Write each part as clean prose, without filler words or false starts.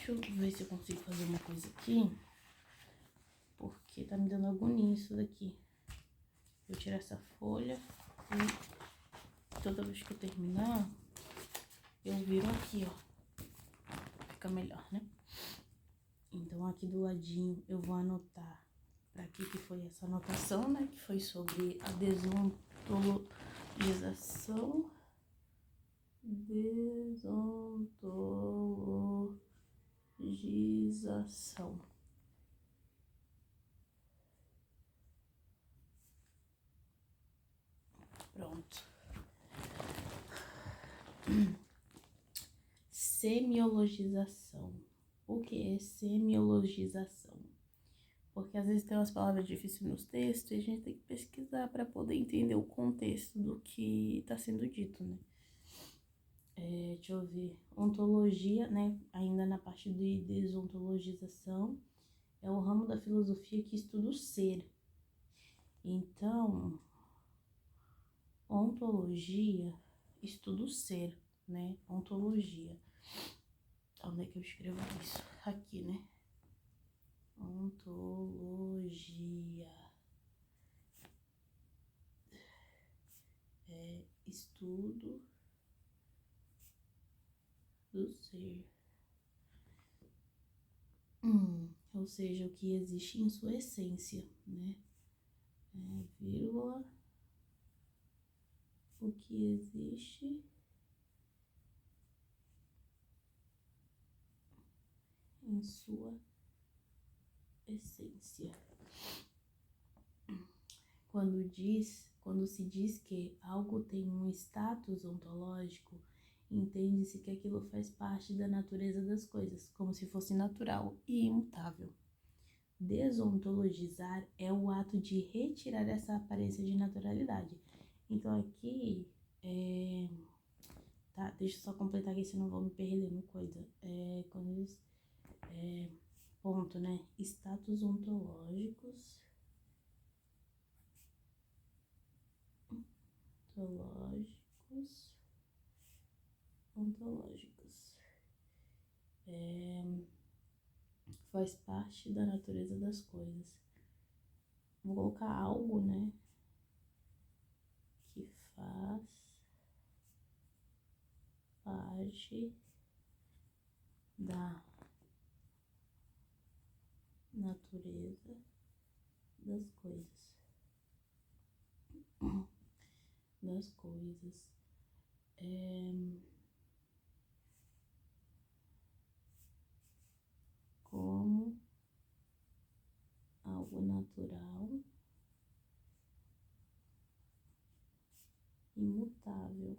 Deixa eu ver se eu consigo fazer uma coisa aqui, porque tá me dando agonia isso daqui. Vou tirar essa folha e toda vez que eu terminar, eu viro aqui, ó. Fica melhor, né? Então, aqui do ladinho, eu vou anotar pra que foi essa anotação, né? Que foi sobre a desontologização. Desontologização. Pronto. Semiologização. O que é semiologização? Porque às vezes tem umas palavras difíceis nos textos e a gente tem que pesquisar para poder entender o contexto do que está sendo dito, né? Deixa eu ver. Ontologia, né? Ainda na parte de desontologização, é o ramo da filosofia que estuda o ser. Então, ontologia estuda o ser, né? Ontologia. Onde é que eu escrevo isso? Aqui, né? Ontologia. Estudo do ser. Ou seja, o que existe em sua essência, né? Vírgula. O que existe em sua essência. Quando se diz que algo tem um status ontológico, entende-se que aquilo faz parte da natureza das coisas, como se fosse natural e imutável. Desontologizar é o ato de retirar essa aparência de naturalidade. Então aqui, tá, deixa eu só completar aqui, senão vou me perder no coisa. Quando eles, ponto, né? Status ontológicos. Ontológicos. Faz parte da natureza das coisas. Vou colocar algo, né? Que faz parte da natureza das coisas. Como algo natural, imutável,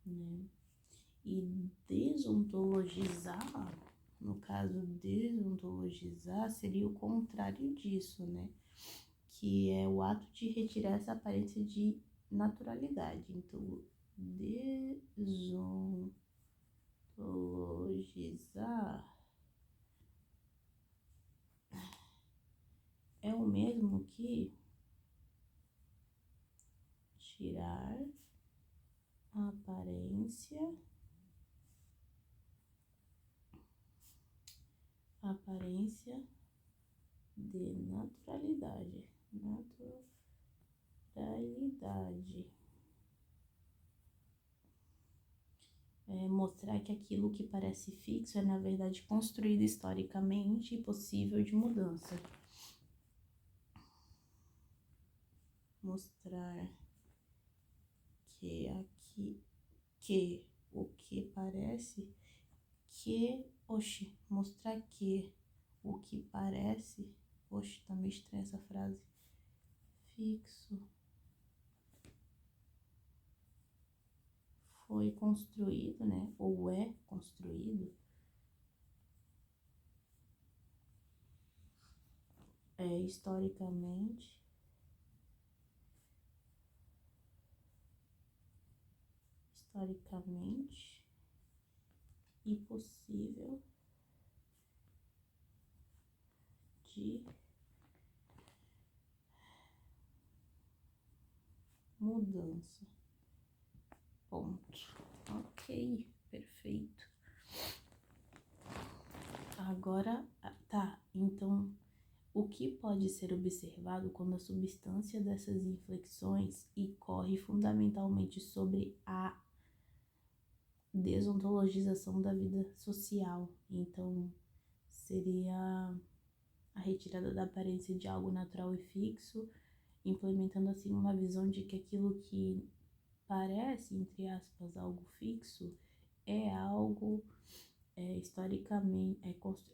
né? E desontologizar, no caso, desontologizar seria o contrário disso, né? Que é o ato de retirar essa aparência de naturalidade. Então, desontologizar é o mesmo que tirar a aparência de naturalidade. Mostrar que aquilo que parece fixo é, na verdade, construído historicamente e possível de mudança. Mostrar que o que parece mostrar que o que parece, tá meio estranha essa frase, fixo, foi construído, né, ou é construído, historicamente e possível de mudança. Ponto. Ok, perfeito. Agora, tá, então, o que pode ser observado quando a substância dessas inflexões incorre fundamentalmente sobre a desontologização da vida social? Então, seria a retirada da aparência de algo natural e fixo, implementando assim uma visão de que aquilo que parece, entre aspas, algo fixo, é algo historicamente,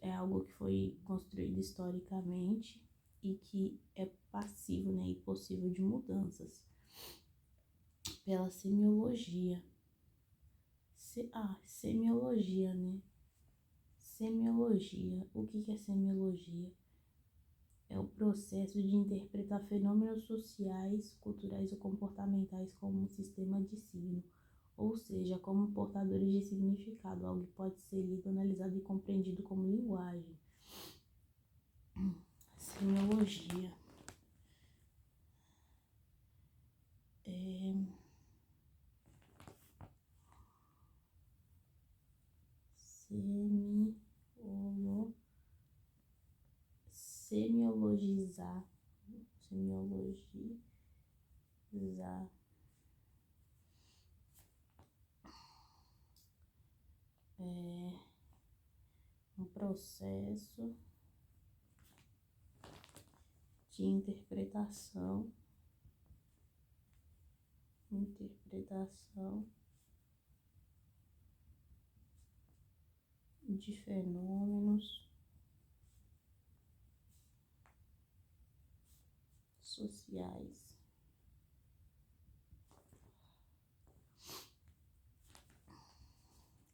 é algo que foi construído historicamente e que é passivo, né, e possível de mudanças. Pela semiologia. Semiologia, né? Semiologia. O que é semiologia? É o processo de interpretar fenômenos sociais, culturais ou comportamentais como um sistema de signo, ou seja, como portadores de significado, algo que pode ser lido, analisado e compreendido como linguagem. Semiologia. Semiologizar. É um processo de interpretação de fenômenos sociais,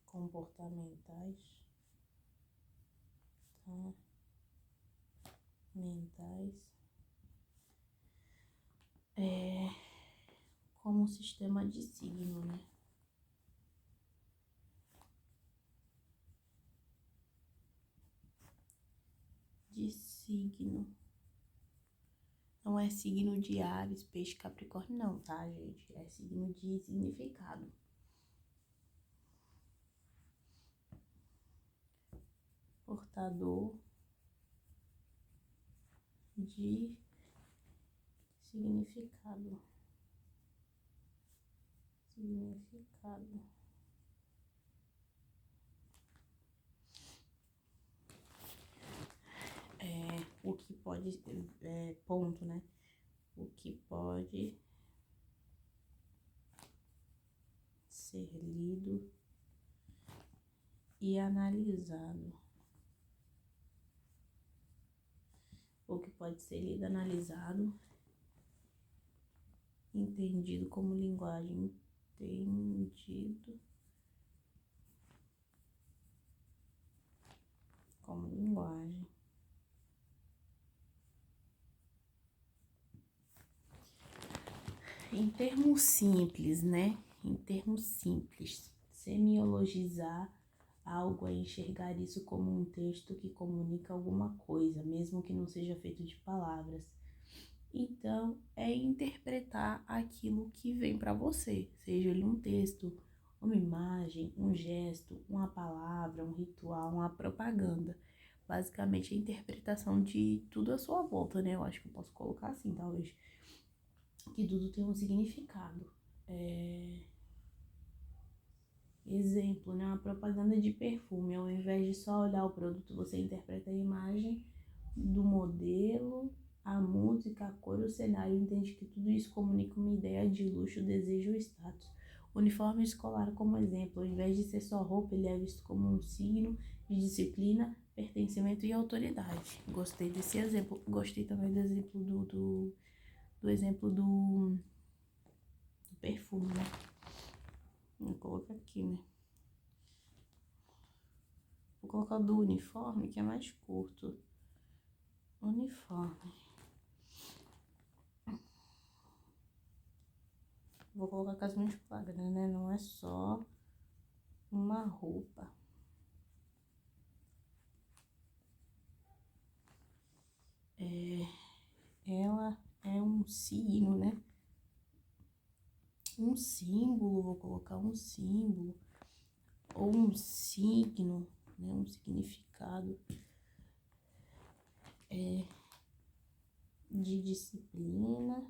comportamentais, tá? Como um sistema de signo, né? De signo. Não é signo de Áries, Peixe, Capricórnio, não, tá, gente? É signo de significado. Portador de significado. O que pode, ponto, né? O que pode ser lido e analisado. O que pode ser lido, entendido como linguagem, Em termos simples, né? Semiologizar algo é enxergar isso como um texto que comunica alguma coisa, mesmo que não seja feito de palavras. Então, é interpretar aquilo que vem para você, seja ele um texto, uma imagem, um gesto, uma palavra, um ritual, uma propaganda. Basicamente, a interpretação de tudo à sua volta, né? Eu acho que eu posso colocar assim, talvez. Que tudo tem um significado. Exemplo, né? Uma propaganda de perfume. Ao invés de só olhar o produto, você interpreta a imagem do modelo, a música, a cor, o cenário. Entende que tudo isso comunica uma ideia de luxo, desejo ou status. Uniforme escolar como exemplo. Ao invés de ser só roupa, ele é visto como um signo de disciplina, pertencimento e autoridade. Gostei desse exemplo. Gostei também do exemplo do exemplo do perfume, né? Vou colocar aqui, né? Vou colocar o do uniforme, que é mais curto. Uniforme. Vou colocar com as minhas palavras, né? Não é só uma roupa. Ela é um signo, né? um símbolo, vou colocar um símbolo, ou um signo, né, um significado de disciplina,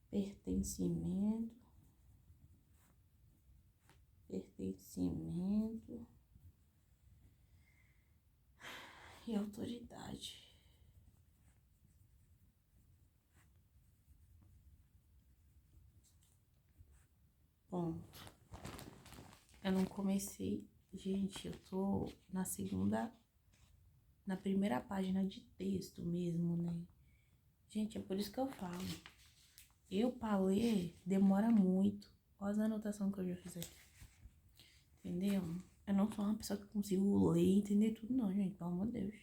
pertencimento e autoridade. Ponto. Eu não comecei, gente, eu tô na primeira página de texto mesmo, né? Gente, é por isso que eu falo. Eu, pra ler, demora muito. Olha as anotações que eu já fiz aqui. Entendeu? Eu não sou uma pessoa que consigo ler e entender tudo, não, gente. Pelo amor de Deus.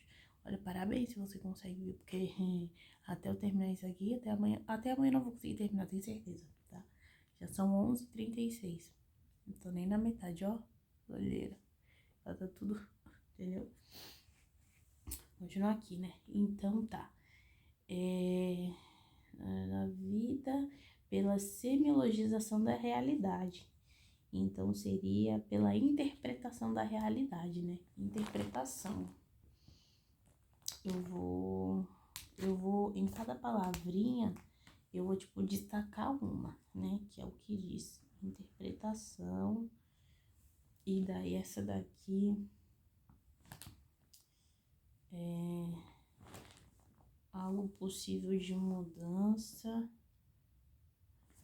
Olha, parabéns se você consegue ver, porque até eu terminar isso aqui, até amanhã eu não vou conseguir terminar, tenho certeza, tá? Já são 11h36. Não tô nem na metade, ó. Olheira. Já tá tudo, entendeu? Continuar aqui, né? Então tá. Na vida pela semiologização da realidade. Então, seria pela interpretação da realidade, né? Interpretação. Eu vou, em cada palavrinha, eu vou, tipo, destacar uma, né? Que é o que diz. Interpretação. E daí, essa daqui é algo possível de mudança.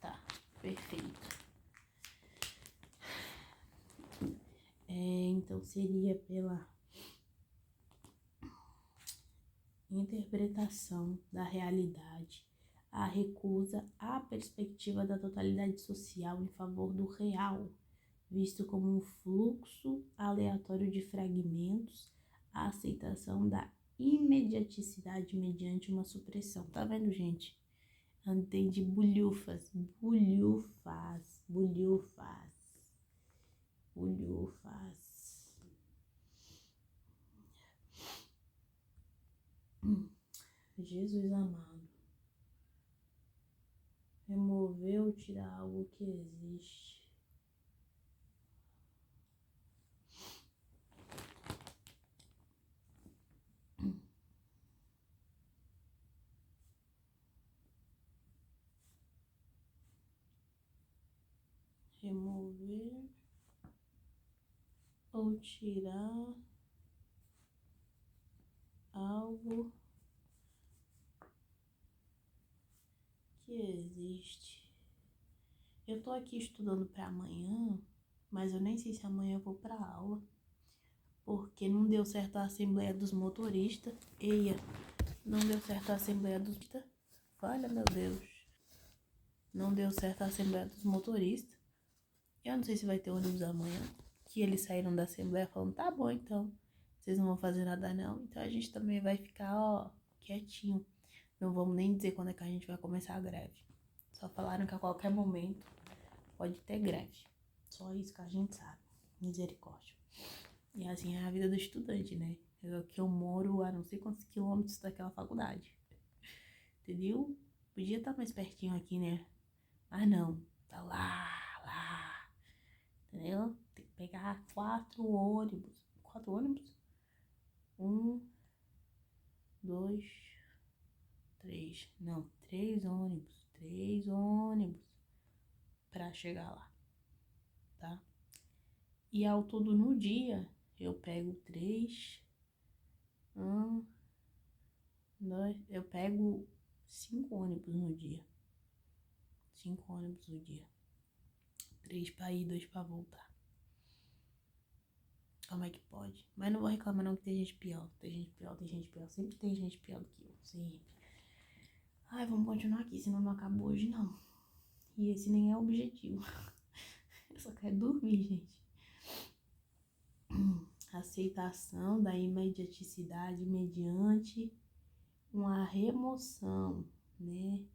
Tá, perfeito. Então, seria pela interpretação da realidade, a recusa à perspectiva da totalidade social em favor do real, visto como um fluxo aleatório de fragmentos, a aceitação da imediaticidade mediante uma supressão. Tá vendo, gente? Andei de bulhufas. Jesus amado. Remover ou tirar algo que existe. Remover ou tirar algo que existe. Eu tô aqui estudando para amanhã, mas eu nem sei se amanhã eu vou para aula, porque não deu certo a assembleia dos motoristas. Eia, não deu certo a assembleia dos... Olha, meu Deus. Não deu certo a assembleia dos motoristas. Eu não sei se vai ter ônibus amanhã, que eles saíram da assembleia falando, tá bom, então, vocês não vão fazer nada não, então a gente também vai ficar, ó, quietinho. Não vamos nem dizer quando é que a gente vai começar a greve. Só falaram que a qualquer momento pode ter greve. Só isso que a gente sabe. Misericórdia. E assim é a vida do estudante, né? Que eu moro a não sei quantos quilômetros daquela faculdade. Entendeu? Podia estar mais pertinho aqui, né? Mas não. Tá lá. Entendeu? Tem que pegar 4 ônibus. 4 ônibus? 1, 2, 3. Não, 3 ônibus. 3 ônibus. Pra chegar lá. Tá? E ao todo no dia, eu pego 3, 2, eu pego 5 ônibus no dia. 5 ônibus no dia. 3 pra ir, 2 pra voltar. Como é que pode? Mas não vou reclamar não que tem gente pior. Tem gente pior. Sempre tem gente pior do que eu. Sempre. Ai, vamos continuar aqui, senão não acaba hoje não. E esse nem é o objetivo. Eu só quero dormir, gente. Aceitação da imediaticidade mediante uma remoção, né?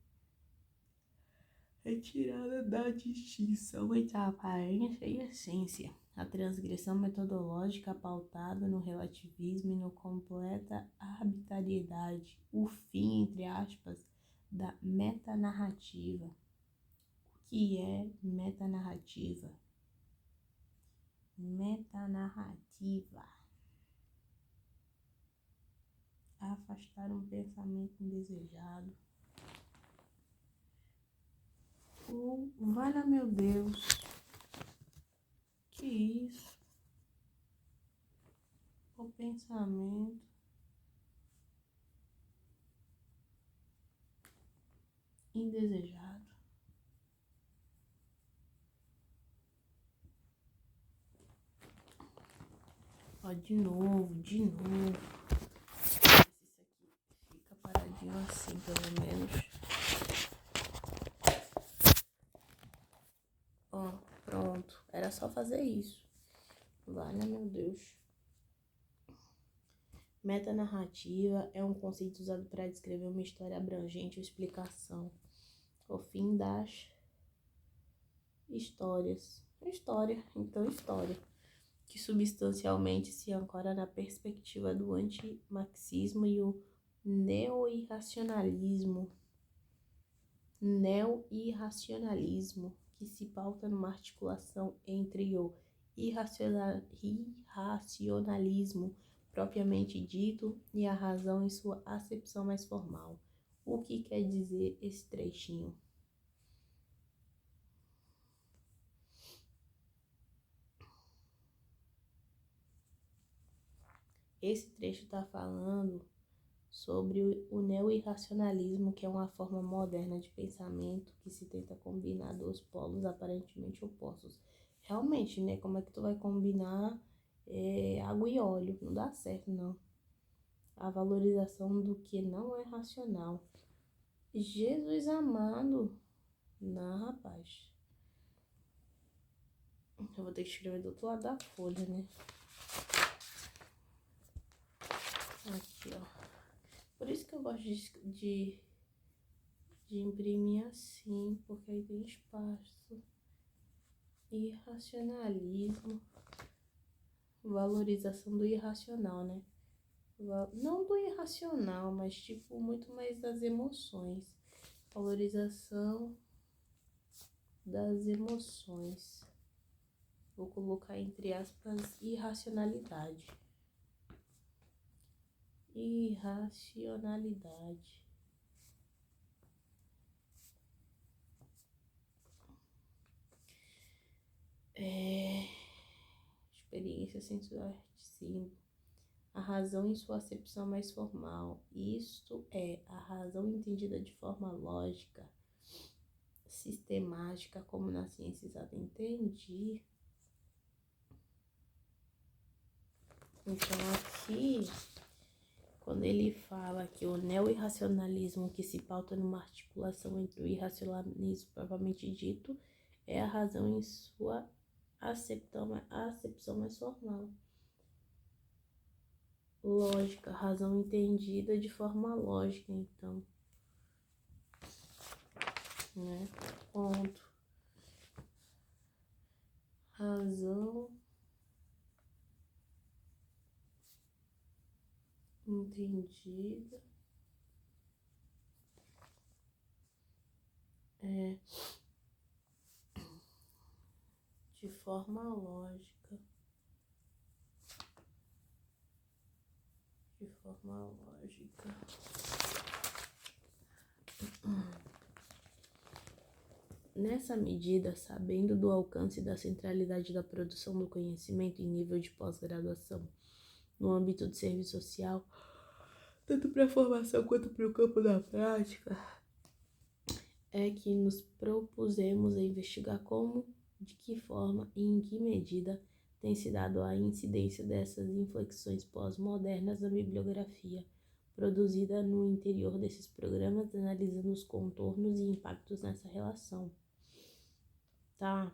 Retirada da distinção entre a aparência e a essência. A transgressão metodológica pautada no relativismo e no completa arbitrariedade, o fim, entre aspas, da metanarrativa. O que é metanarrativa? Metanarrativa. Afastar um pensamento indesejado. Valha meu Deus. Que isso? O pensamento indesejado. Ó, de novo. Isso aqui fica paradinho assim, pelo menos. Ó, pronto. Era só fazer isso. Valha meu Deus. Metanarrativa é um conceito usado para descrever uma história abrangente ou explicação. O fim das histórias. História. Que substancialmente se ancora na perspectiva do antimarxismo e o neo-irracionalismo, que se pauta numa articulação entre o irracionalismo propriamente dito e a razão em sua acepção mais formal. O que quer dizer esse trechinho? Esse trecho está falando sobre o neo-irracionalismo, que é uma forma moderna de pensamento que se tenta combinar dois polos aparentemente opostos. Realmente, né? Como é que tu vai combinar água e óleo? Não dá certo, não. A valorização do que não é racional. Jesus amado. Não, rapaz. Eu vou ter que escrever do outro lado da folha, né? Aqui, ó. Por isso que eu gosto de imprimir assim, porque aí tem espaço. Irracionalismo. Valorização do irracional, né? Não do irracional, mas tipo, muito mais das emoções. Valorização das emoções. Vou colocar entre aspas irracionalidade. Irracionalidade. Experiência sensorial. A razão em sua acepção mais formal. Isto é, a razão entendida de forma lógica, sistemática, como na ciência exata. Entendi. Então aqui, quando ele fala que o neo-irracionalismo que se pauta numa articulação entre o irracionalismo propriamente dito é a razão em sua acepção mais formal. Lógica, razão entendida de forma lógica, então. Né? Ponto. Razão entendida de forma lógica. Nessa medida, sabendo do alcance e da centralidade da produção do conhecimento em nível de pós-graduação no âmbito do serviço social, tanto para a formação quanto para o campo da prática, é que nos propusemos a investigar como, de que forma e em que medida tem se dado a incidência dessas inflexões pós-modernas na bibliografia produzida no interior desses programas, analisando os contornos e impactos nessa relação. Tá?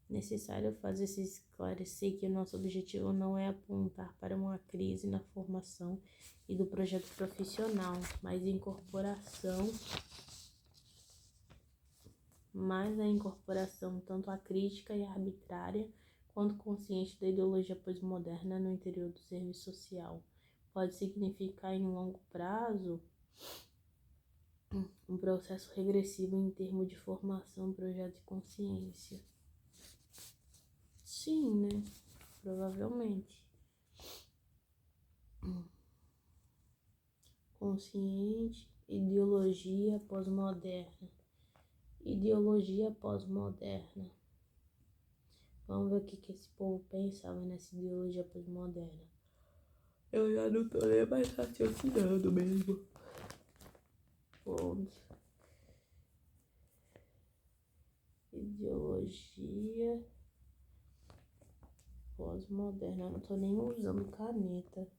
Necessário fazer-se esclarecer que o nosso objetivo não é apontar para uma crise na formação e do projeto profissional, mas incorporação mas a incorporação tanto a crítica e arbitrária quanto consciente da ideologia pós-moderna no interior do serviço social pode significar, em longo prazo, um processo regressivo em termos de formação, projeto e consciência. Sim, né? Provavelmente. Consciente, ideologia pós-moderna. Ideologia pós-moderna. Vamos ver o que esse povo pensava nessa ideologia pós-moderna. Eu já não tô nem mais raciocinando mesmo. Vamos. Ideologia pós-moderna. Eu não tô nem usando caneta.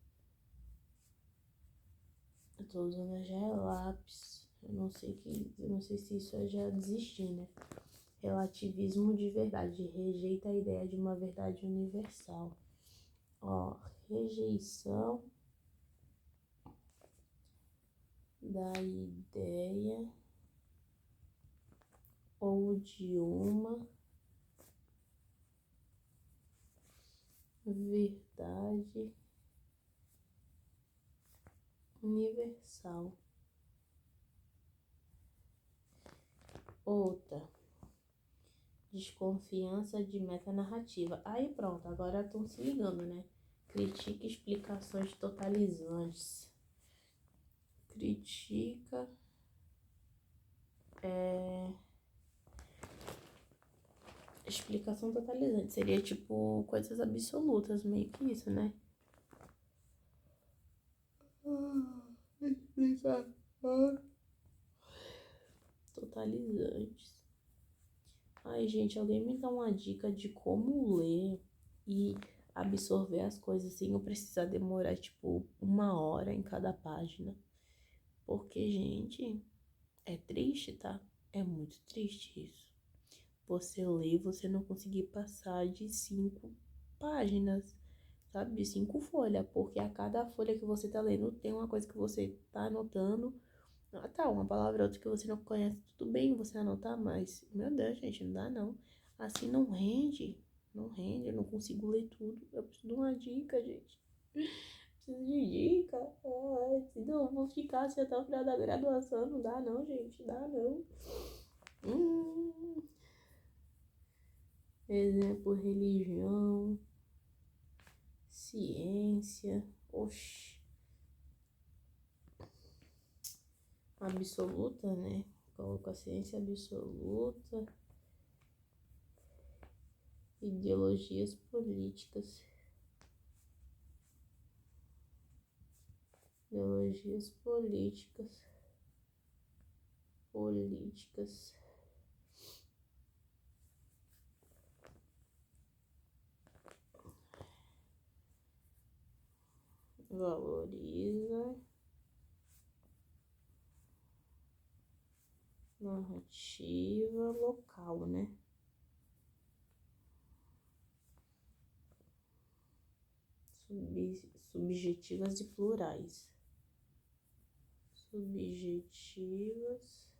Eu tô usando já lápis. Eu não sei se isso eu já desisti, né? Relativismo de verdade. Rejeita a ideia de uma verdade universal. Ó, rejeição da ideia ou de uma verdade universal. Outra, desconfiança de metanarrativa. Aí pronto, agora estão se ligando, né? Critica explicações totalizantes. Critica explicação totalizante. Seria tipo coisas absolutas, meio que isso, né? Totalizantes. Ai, gente, alguém me dá uma dica de como ler e absorver as coisas sem eu precisar demorar, tipo, 1 hora em cada página. Porque, gente, é triste, tá? É muito triste isso. Você lê e você não conseguir passar de 5 páginas, sabe? De 5 folhas. Porque a cada folha que você tá lendo tem uma coisa que você tá anotando. Ah, tá, uma palavra ou outra que você não conhece, tudo bem você anotar, mas, meu Deus, gente, não dá não. Assim não rende, eu não consigo ler tudo. Eu preciso de uma dica, gente. Preciso de dica. Ai, senão eu vou ficar assim até o final da graduação. Não dá não, gente, dá não. Exemplo, religião, ciência, oxi. Absoluta, né? Coloco a ciência absoluta. Ideologias políticas. Ideologias políticas. Valoriza narrativa local, né? Subjetivas e plurais. Subjetivas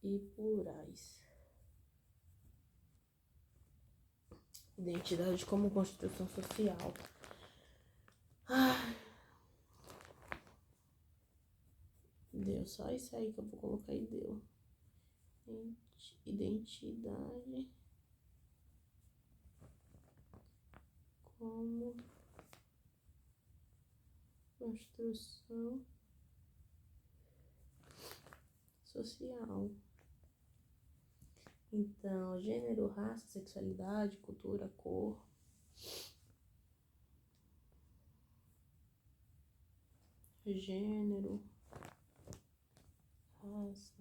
e plurais. Identidade como construção social. Deu só isso aí que eu vou colocar aí, deu. Identidade como construção social. Então, gênero, raça, sexualidade, cultura, cor. Gênero, raça,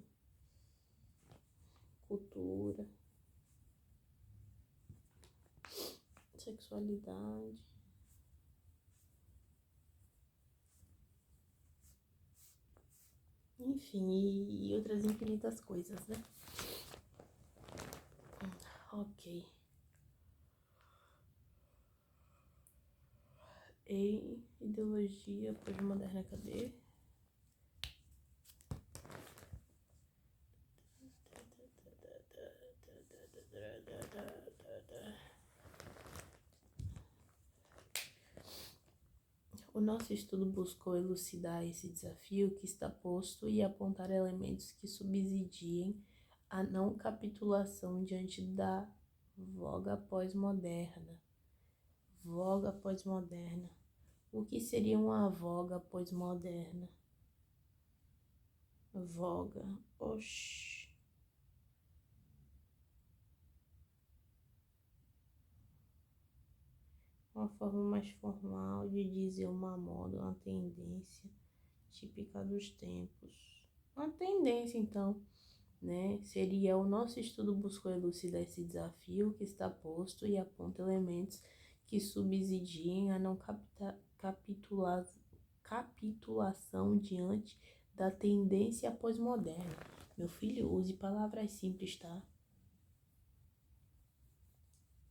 cultura, sexualidade. Enfim, e outras infinitas coisas, né? Ok. Ideologia pós-moderna, cadê? O nosso estudo buscou elucidar esse desafio que está posto e apontar elementos que subsidiem a não capitulação diante da voga pós-moderna. Voga pós-moderna. O que seria uma voga pós-moderna? Voga. Oxi. Uma forma mais formal de dizer uma moda, uma tendência típica dos tempos. Uma tendência, então, né? Seria: o nosso estudo buscou elucidar esse desafio que está posto e aponta elementos que subsidiem a não capitulação diante da tendência pós-moderna. Meu filho, use palavras simples, tá?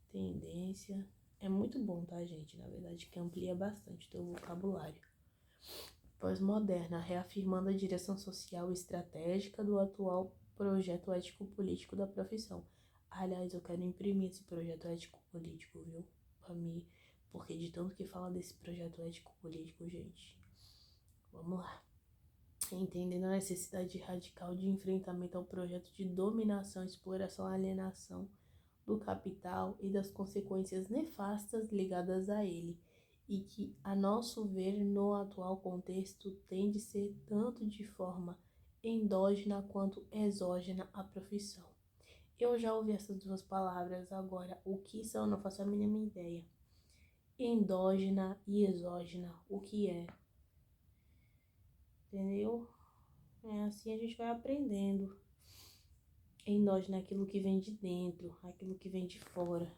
Tendência. É muito bom, tá, gente? Na verdade, que amplia bastante o teu vocabulário. Pós-moderna, reafirmando a direção social e estratégica do atual projeto ético-político da profissão. Aliás, eu quero imprimir esse projeto ético-político, viu? Pra mim, porque de tanto que fala desse projeto ético-político, gente. Vamos lá. Entendendo a necessidade radical de enfrentamento ao projeto de dominação, exploração, alienação do capital e das consequências nefastas ligadas a ele, e que, a nosso ver, no atual contexto, tem de ser tanto de forma endógena quanto exógena à profissão. Eu já ouvi essas duas palavras, agora o que são, não faço a mínima ideia. Endógena e exógena, o que é? Entendeu? É assim a gente vai aprendendo. Endógena é aquilo que vem de dentro, aquilo que vem de fora.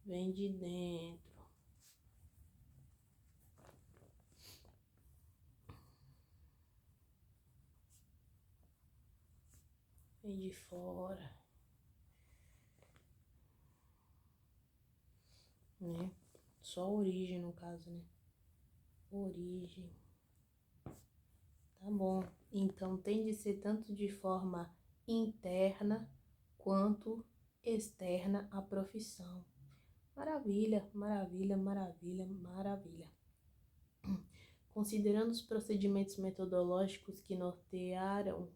Vem de dentro. Vem de fora. Né? Só a origem, no caso, né? Origem. Tá bom. Então, tem de ser tanto de forma interna quanto externa à profissão. Maravilha, maravilha, maravilha, maravilha. Considerando os procedimentos metodológicos que nortearam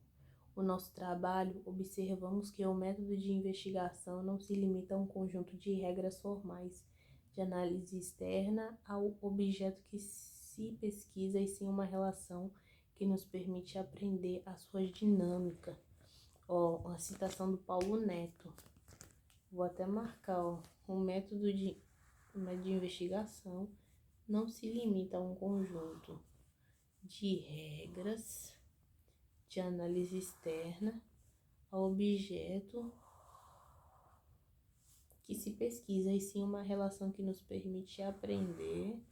o nosso trabalho, observamos que o método de investigação não se limita a um conjunto de regras formais de análise externa ao objeto que se pesquisa, e sim uma relação que nos permite aprender a sua dinâmica. Ó, uma citação do Paulo Neto. Vou até marcar, ó. O método de investigação não se limita a um conjunto de regras de análise externa ao objeto que se pesquisa, e sim uma relação que nos permite aprender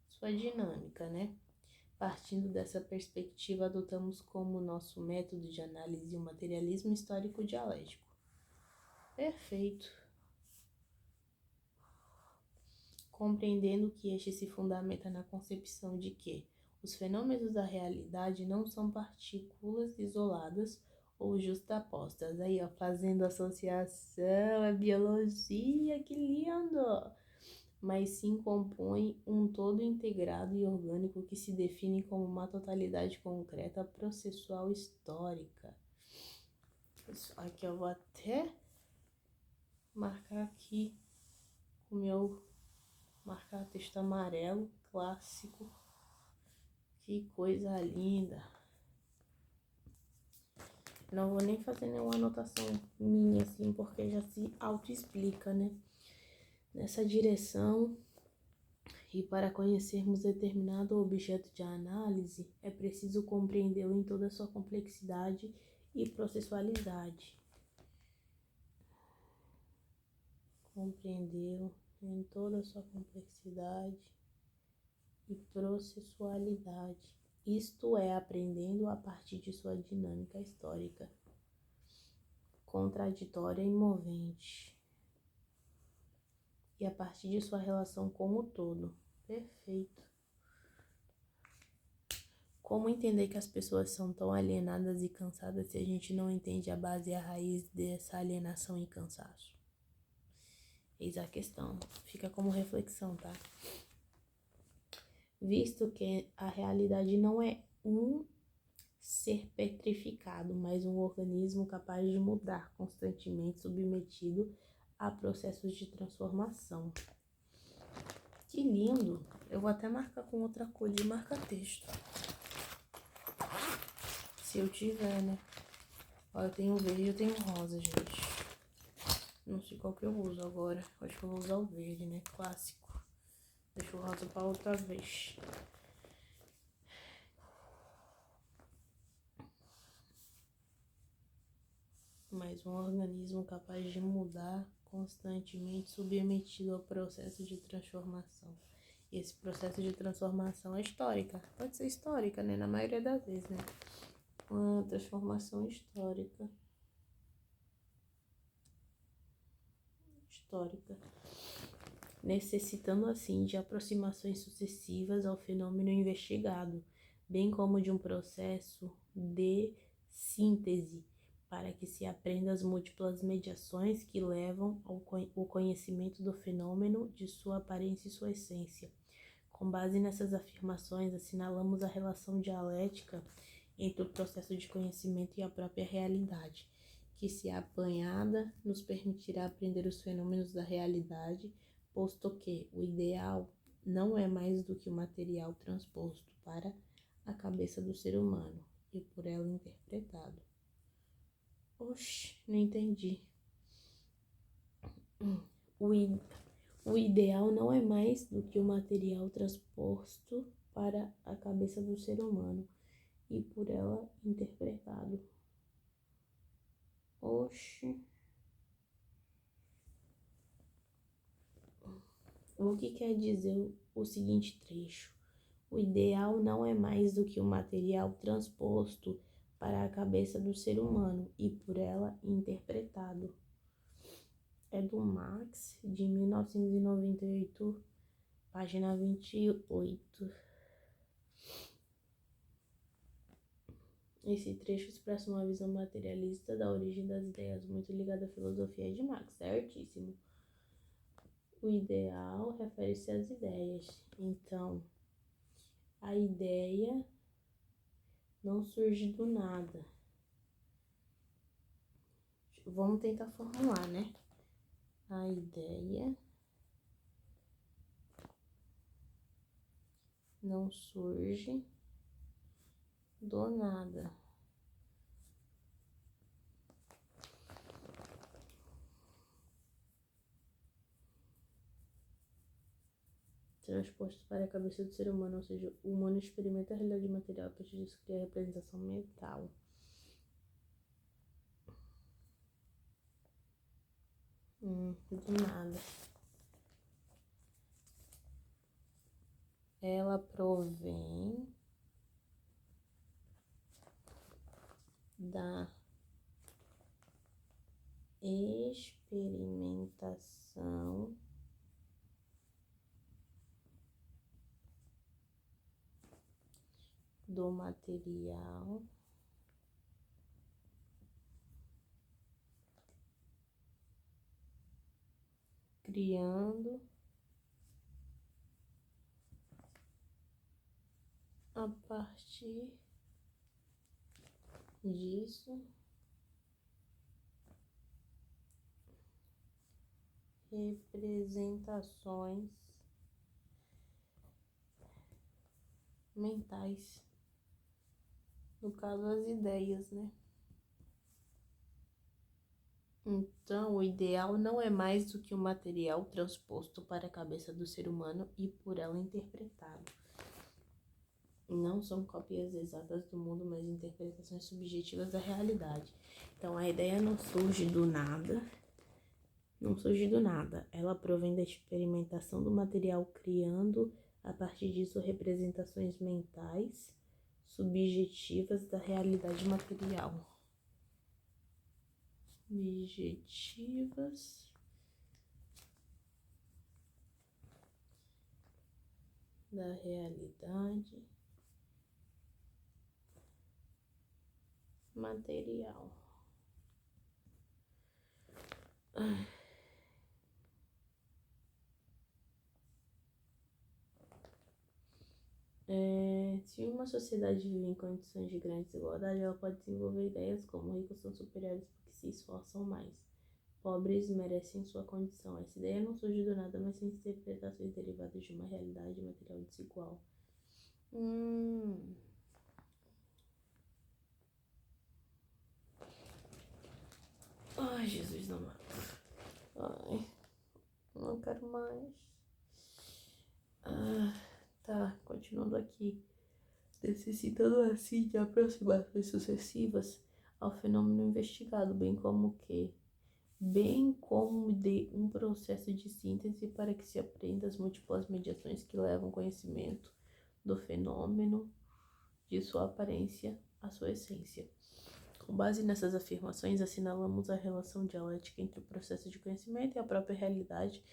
sua dinâmica, né? Partindo dessa perspectiva, adotamos como nosso método de análise o materialismo histórico dialético. Perfeito. Compreendendo que este se fundamenta na concepção de que os fenômenos da realidade não são partículas isoladas ou justapostas. Aí, ó, fazendo associação, é biologia, que lindo! Mas sim compõe um todo integrado e orgânico que se define como uma totalidade concreta, processual, histórica. Isso aqui eu vou até marcar aqui o meu marcar texto amarelo, clássico. Que coisa linda. Não vou nem fazer nenhuma anotação minha assim, porque já se auto-explica, né? Nessa direção, e para conhecermos determinado objeto de análise, é preciso compreendê-lo em toda a sua complexidade e processualidade. Compreendê-lo em toda a sua complexidade e processualidade. Isto é, aprendendo a partir de sua dinâmica histórica, contraditória e movente, e a partir de sua relação com o todo. Perfeito. Como entender que as pessoas são tão alienadas e cansadas se a gente não entende a base e a raiz dessa alienação e cansaço? Eis a questão. Fica como reflexão, tá? Visto que a realidade não é um ser petrificado, mas um organismo capaz de mudar constantemente, submetido a processos de transformação. Que lindo! Eu vou até marcar com outra cor de marca-texto. Se eu tiver, né? Ó, eu tenho verde e eu tenho rosa, gente. Não sei qual que eu uso agora. Acho que eu vou usar o verde, né? Clássico. Deixa o rosa pra outra vez. Mais um organismo capaz de mudar constantemente, submetido ao processo de transformação. E esse processo de transformação é histórica. Pode ser histórica, né? Na maioria das vezes, né? Uma transformação histórica. Necessitando assim de aproximações sucessivas ao fenômeno investigado, bem como de um processo de síntese, para que se aprenda as múltiplas mediações que levam ao conhecimento do fenômeno, de sua aparência e sua essência. Com base nessas afirmações, assinalamos a relação dialética entre o processo de conhecimento e a própria realidade, que, se apanhada, nos permitirá aprender os fenômenos da realidade, posto que o ideal não é mais do que o material transposto para a cabeça do ser humano e por ela interpretado. Oxe, não entendi. O ideal não é mais do que o material transposto para a cabeça do ser humano e por ela interpretado. Oxe. O que quer dizer o seguinte trecho? O ideal não é mais do que o material transposto para a cabeça do ser humano e por ela interpretado. É do Marx, de 1998, página 28. Esse trecho expressa uma visão materialista da origem das ideias, muito ligada à filosofia de Marx, certíssimo. O ideal refere-se às ideias. Então, a ideia não surge do nada. Vamos tentar formular, né? A ideia não surge do nada. Transposto para a cabeça do ser humano, ou seja, o humano experimenta a realidade material a partir disso cria a representação mental. Do nada. Ela provém da experimentação do material criando a partir disso representações mentais, no caso as ideias, né? Então, o ideal não é mais do que o material transposto para a cabeça do ser humano e por ela interpretado. Não são cópias exatas do mundo, mas interpretações subjetivas da realidade. Então, a ideia não surge do nada. Não surge do nada. Ela provém da experimentação do material, criando, a partir disso, representações mentais subjetivas da realidade material. Subjetivas da realidade material. Se uma sociedade vive em condições de grande desigualdade, ela pode desenvolver ideias como ricos são superiores porque se esforçam mais. Pobres merecem sua condição. Essa ideia não surge do nada, mas sem interpretações derivadas de uma realidade material desigual. Ai, Jesus não mata. Ai, não quero mais. Tá, continuando aqui. Necessitando assim de aproximações sucessivas ao fenômeno investigado, bem como de um processo de síntese para que se aprenda as múltiplas mediações que levam conhecimento do fenômeno, de sua aparência à sua essência. Com base nessas afirmações, assinalamos a relação dialética entre o processo de conhecimento e a própria realidade,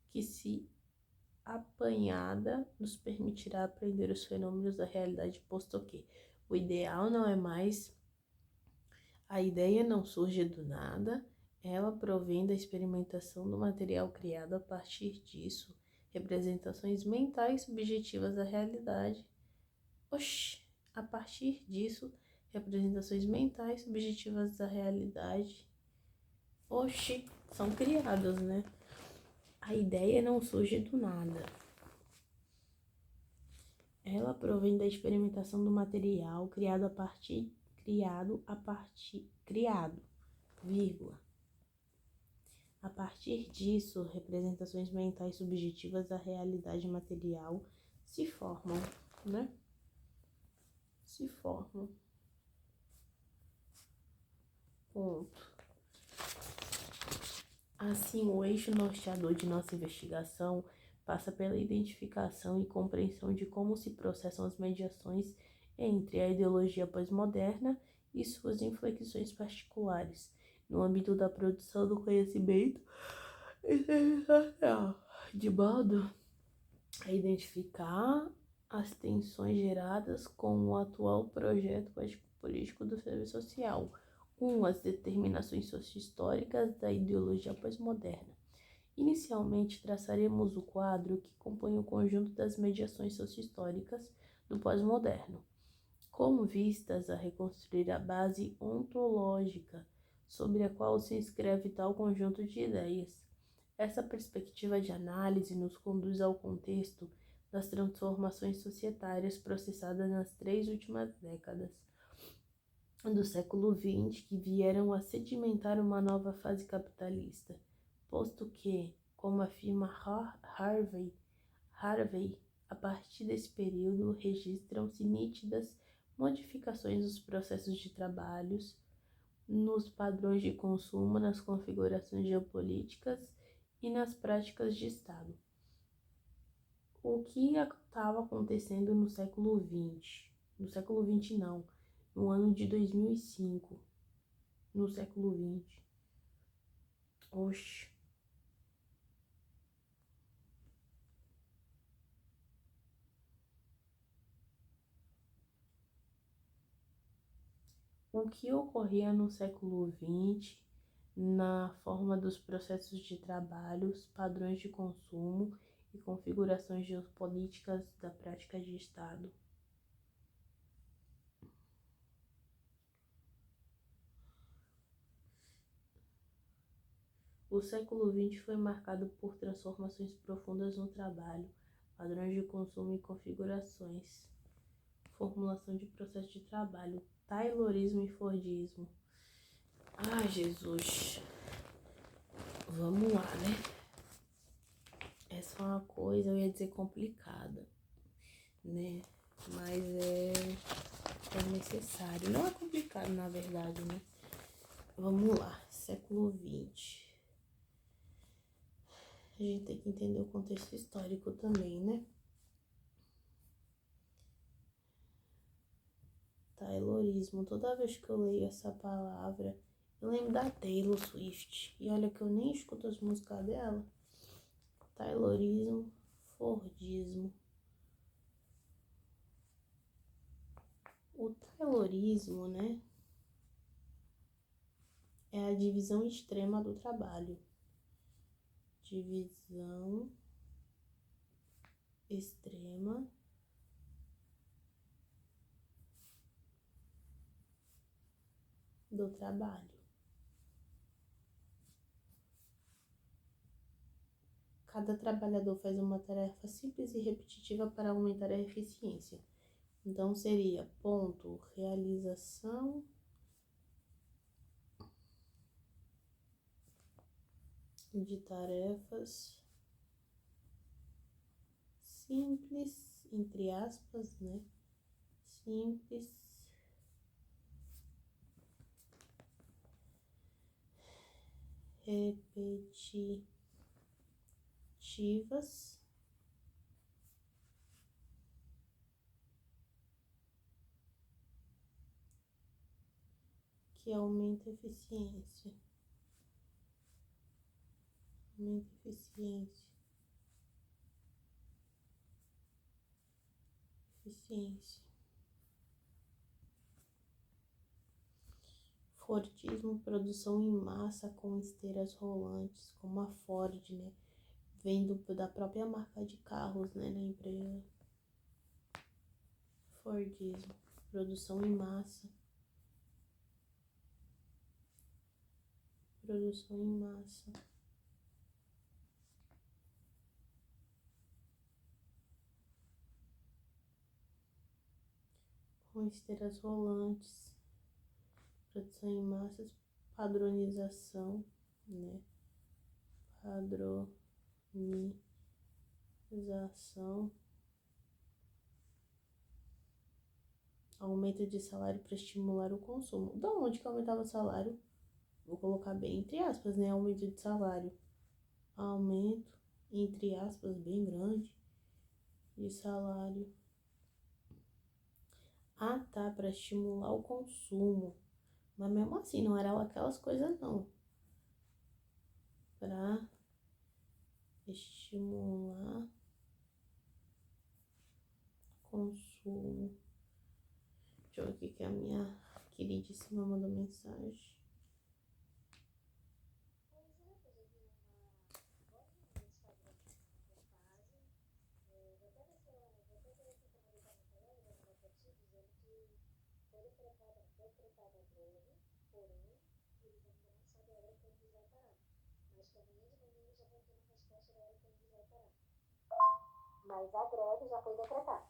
que, se apanhada, nos permitirá aprender os fenômenos da realidade, posto que o ideal não é mais, a ideia não surge do nada, ela provém da experimentação do material criado a partir disso, representações mentais subjetivas da realidade. A partir disso, representações mentais subjetivas da realidade, são criadas, né? A ideia não surge do nada. Ela provém da experimentação do material criado, vírgula. A partir disso, representações mentais subjetivas da realidade material se formam, né? Se formam. Ponto. Assim, o eixo norteador de nossa investigação passa pela identificação e compreensão de como se processam as mediações entre a ideologia pós-moderna e suas inflexões particulares no âmbito da produção do conhecimento internacional, de modo a identificar as tensões geradas com o atual projeto político do serviço social, as determinações socio-históricas da ideologia pós-moderna. Inicialmente, traçaremos o quadro que compõe o conjunto das mediações socio-históricas do pós-moderno, com vistas a reconstruir a base ontológica sobre a qual se inscreve tal conjunto de ideias. Essa perspectiva de análise nos conduz ao contexto das transformações societárias processadas nas 3 últimas décadas do século XX, que vieram a sedimentar uma nova fase capitalista, posto que, como afirma Harvey, a partir desse período registram-se nítidas modificações nos processos de trabalhos, nos padrões de consumo, nas configurações geopolíticas e nas práticas de Estado. O que estava acontecendo no século XX? No século XX não, no ano de 2005, no século XX. O que ocorria no século XX na forma dos processos de trabalhos, padrões de consumo e configurações geopolíticas da prática de Estado. O século XX foi marcado por transformações profundas no trabalho, padrões de consumo e configurações, formulação de processo de trabalho, Taylorismo e Fordismo. Jesus. Vamos lá, né? Essa é uma coisa, eu ia dizer complicada, né? Mas é necessário. Não é complicado, na verdade, né? Vamos lá, século XX. A gente tem que entender o contexto histórico também, né? Taylorismo. Toda vez que eu leio essa palavra, eu lembro da Taylor Swift. E olha que eu nem escuto as músicas dela. Taylorismo, Fordismo. O Taylorismo, né? É a divisão extrema do trabalho. Divisão extrema do trabalho. Cada trabalhador faz uma tarefa simples e repetitiva para aumentar a eficiência. Então, seria ponto, realização de tarefas simples, entre aspas, né? Simples, repetitivas, que aumenta a eficiência. Aumenta a eficiência. Eficiência. Fordismo, produção em massa com esteiras rolantes, como a Ford, né? Vem da própria marca de carros, né? Da empresa. Fordismo, produção em massa. Produção em massa. Com esteiras rolantes. Produção em massas, padronização, né? Padronização. Aumento de salário para estimular o consumo. Da onde que aumentava o salário? Vou colocar bem entre aspas, né? Aumento de salário. Aumento, entre aspas, bem grande, de salário. Ah, tá, para estimular o consumo. Mas mesmo assim, não era aquelas coisas, não. Para estimular consumo. Deixa eu ver aqui que a minha queridíssima mandou mensagem. Mas a greve já foi decretada.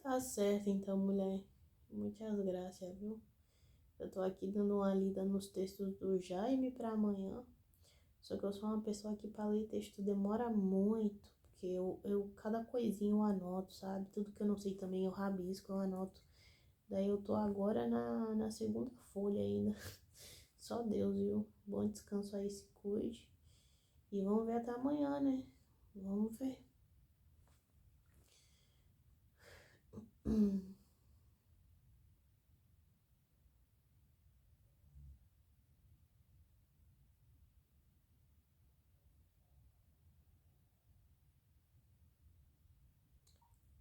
Tá certo, então, mulher. Muitas graças, viu? Eu tô aqui dando uma lida nos textos do Jaime para amanhã. Só que eu sou uma pessoa que para ler texto demora muito. Porque cada coisinha eu anoto, sabe? Tudo que eu não sei também eu rabisco, eu anoto. Daí eu tô agora na segunda folha ainda. Só Deus, viu? Bom descanso aí, se cuide. E vamos ver até amanhã, né? Vamos ver.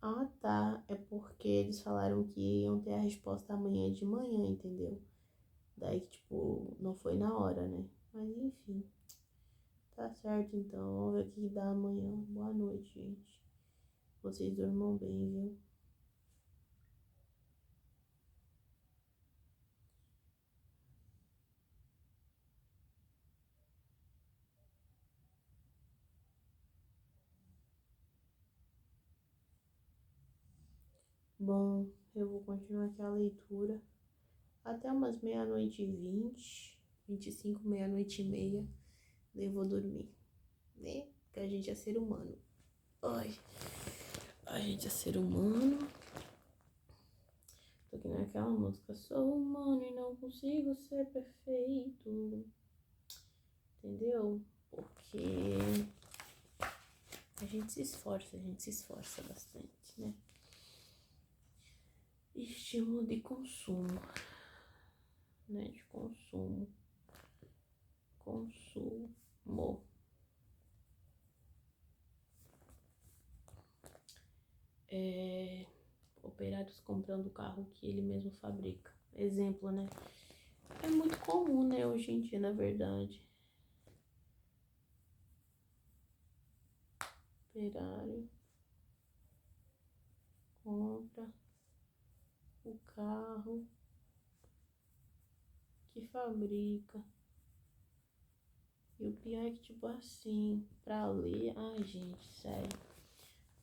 Ah, tá. É porque eles falaram que iam ter a resposta amanhã de manhã, entendeu? Daí, tipo, não foi na hora, né? Mas enfim. Tá certo, então. Vamos ver o que dá amanhã. Boa noite, gente. Vocês durmam bem, viu? Bom, eu vou continuar aqui a leitura até umas meia-noite e 25, meia-noite e meia. Daí eu vou dormir, né? Porque a gente é ser humano. Ai, a gente é ser humano. Tô aqui naquela música. Sou humano e não consigo ser perfeito. Entendeu? Porque a gente se esforça bastante, né? Estímulo de consumo, né? De consumo. Consumo. Operários comprando o carro que ele mesmo fabrica. Exemplo, né? É muito comum, né? Hoje em dia, na verdade. Operário compra o carro que fabrica. E o pior é que, tipo assim, pra ler... Ai, gente, sério.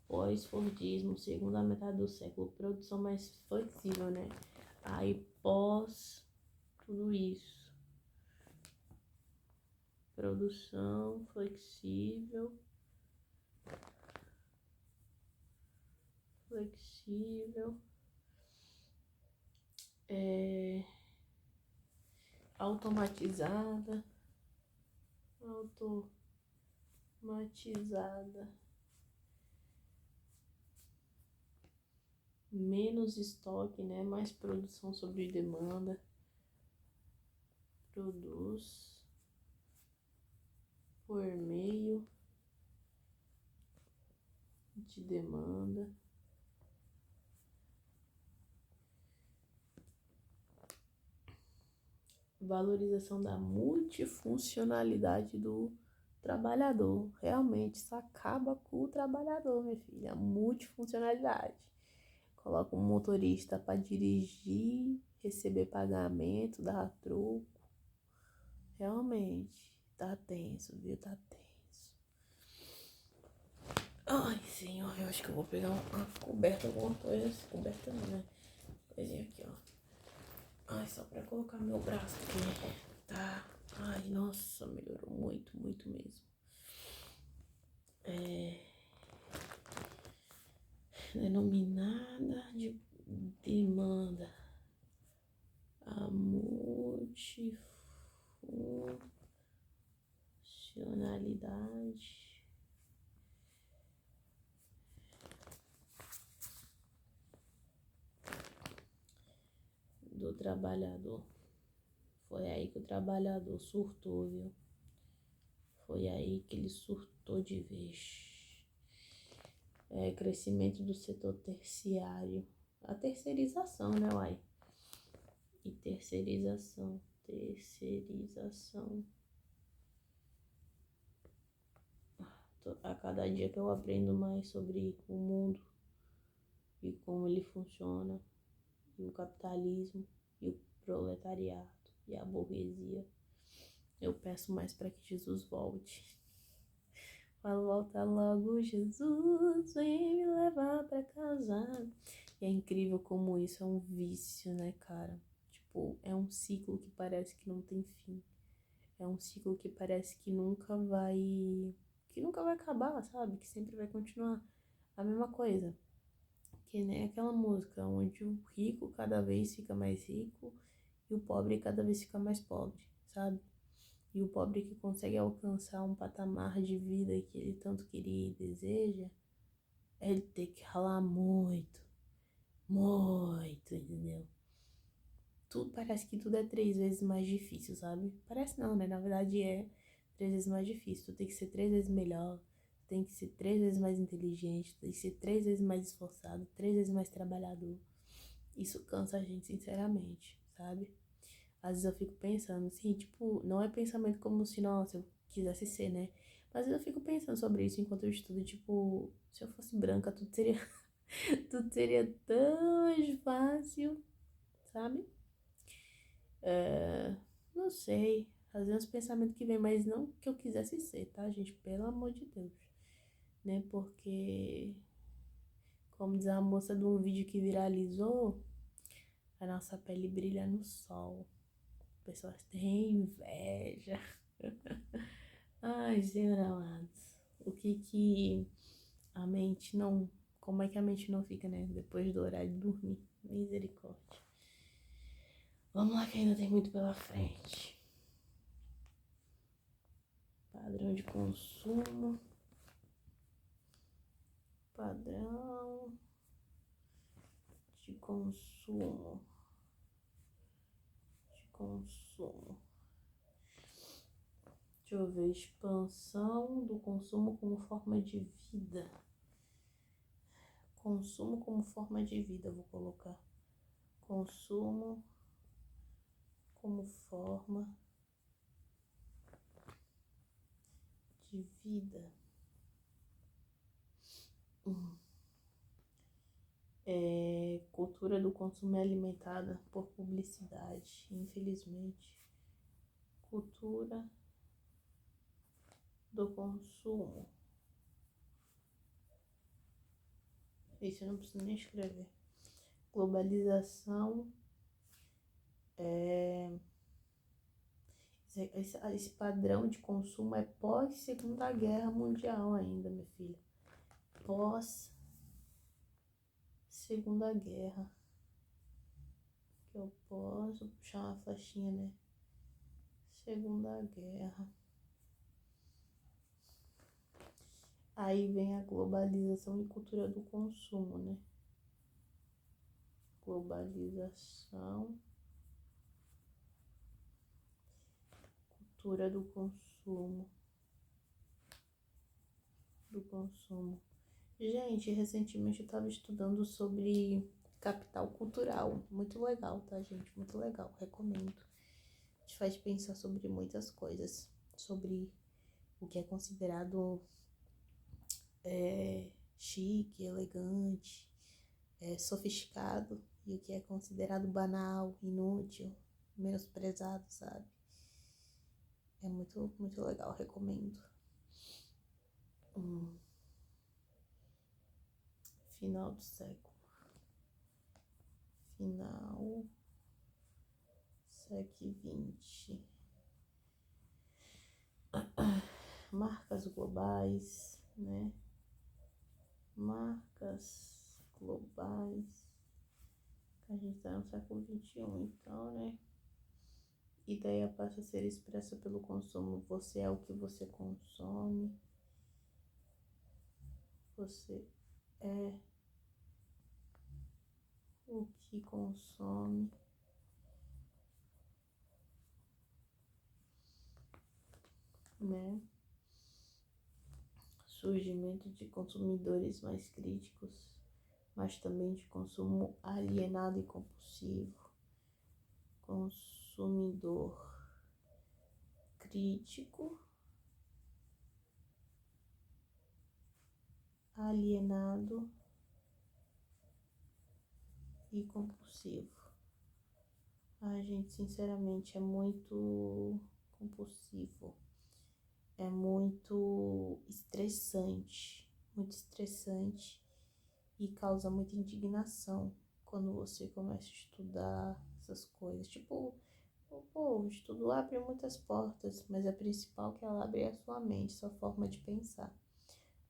Pós-Fordismo, segunda metade do século, produção mais flexível, né? Aí, pós tudo isso. Produção flexível. Automatizada. Menos estoque, né? Mais produção sob demanda. Produz por meio de demanda. Valorização da multifuncionalidade do trabalhador. Realmente, isso acaba com o trabalhador, minha filha. Multifuncionalidade. Coloca um motorista para dirigir, receber pagamento, dar troco. Realmente, tá tenso, viu? Tá tenso. Ai, senhor, eu acho que eu vou pegar uma coberta, alguma coisa. Coberta não, né? Coisinha aqui, ó. Ai, só pra colocar meu braço aqui. Tá. Ai, nossa, melhorou muito, muito mesmo. Denominada de demanda. A multifuncionalidade do trabalhador. Foi aí que o trabalhador surtou, viu? Foi aí que ele surtou de vez. Crescimento do setor terciário. A terceirização, né, uai? E terceirização. A cada dia que eu aprendo mais sobre o mundo e como ele funciona, e o capitalismo, e o proletariado, e a burguesia, eu peço mais para que Jesus volte. Falo, volta logo, Jesus, vem me levar pra casa. E é incrível como isso é um vício, né, cara? Tipo, é um ciclo que parece que não tem fim. É um ciclo que parece que nunca vai acabar, sabe? Que sempre vai continuar a mesma coisa. Que nem aquela música onde o rico cada vez fica mais rico e o pobre cada vez fica mais pobre, sabe? E o pobre que consegue alcançar um patamar de vida que ele tanto queria e deseja, ele tem que ralar muito, muito, entendeu? Tudo, parece que tudo é 3 vezes mais difícil, sabe? Parece não, né? Na verdade é 3 vezes mais difícil. Tu tem que ser 3 vezes melhor, tu tem que ser 3 vezes mais inteligente, tu tem que ser 3 vezes mais esforçado, 3 vezes mais trabalhador. Isso cansa a gente, sinceramente, sabe? Às vezes eu fico pensando, assim, tipo, não é pensamento como se, nossa, eu quisesse ser, né? Mas às vezes eu fico pensando sobre isso enquanto eu estudo, tipo, se eu fosse branca, tudo seria, tudo seria tão mais fácil, sabe? Não sei, às vezes é um pensamento que vem, mas não que eu quisesse ser, tá, gente? Pelo amor de Deus, né? Porque, como diz a moça de um vídeo que viralizou, a nossa pele brilha no sol. Pessoas têm inveja. Ai, Senhor amados, a mente não... Como é que a mente não fica, né? Depois do horário de dormir. Misericórdia. Vamos lá que ainda tem muito pela frente. Padrão de consumo. Padrão de consumo. Deixa eu ver, expansão do consumo como forma de vida. Consumo como forma de vida, vou colocar. Consumo como forma de vida. Cultura do consumo é alimentada por publicidade, infelizmente. Cultura do consumo. Isso eu não preciso nem escrever. Globalização. Esse padrão de consumo é pós Segunda Guerra Mundial ainda, minha filha. Pós Segunda Guerra. Que eu posso puxar uma flechinha, né? Segunda Guerra. Aí vem a globalização e cultura do consumo, né? Globalização, cultura do consumo. Gente, recentemente eu estava estudando sobre capital cultural. Muito legal, tá, gente? Muito legal. Recomendo. Te faz pensar sobre muitas coisas. Sobre o que é considerado chique, elegante, sofisticado, e o que é considerado banal, inútil, menosprezado, sabe? É muito, muito legal, recomendo. Final do século. Final século XX. Marcas globais, né? Marcas globais. A gente tá no século XXI, então, né? Ideia passa a ser expressa pelo consumo. Você é o que você consome. Você é o que consome. Né? Surgimento de consumidores mais críticos, mas também de consumo alienado e compulsivo. Consumidor crítico, alienado e compulsivo. A gente, sinceramente, é muito compulsivo. É muito estressante e causa muita indignação quando você começa a estudar essas coisas. Tipo, o estudo abre muitas portas, mas a principal que ela abre é a sua mente, sua forma de pensar.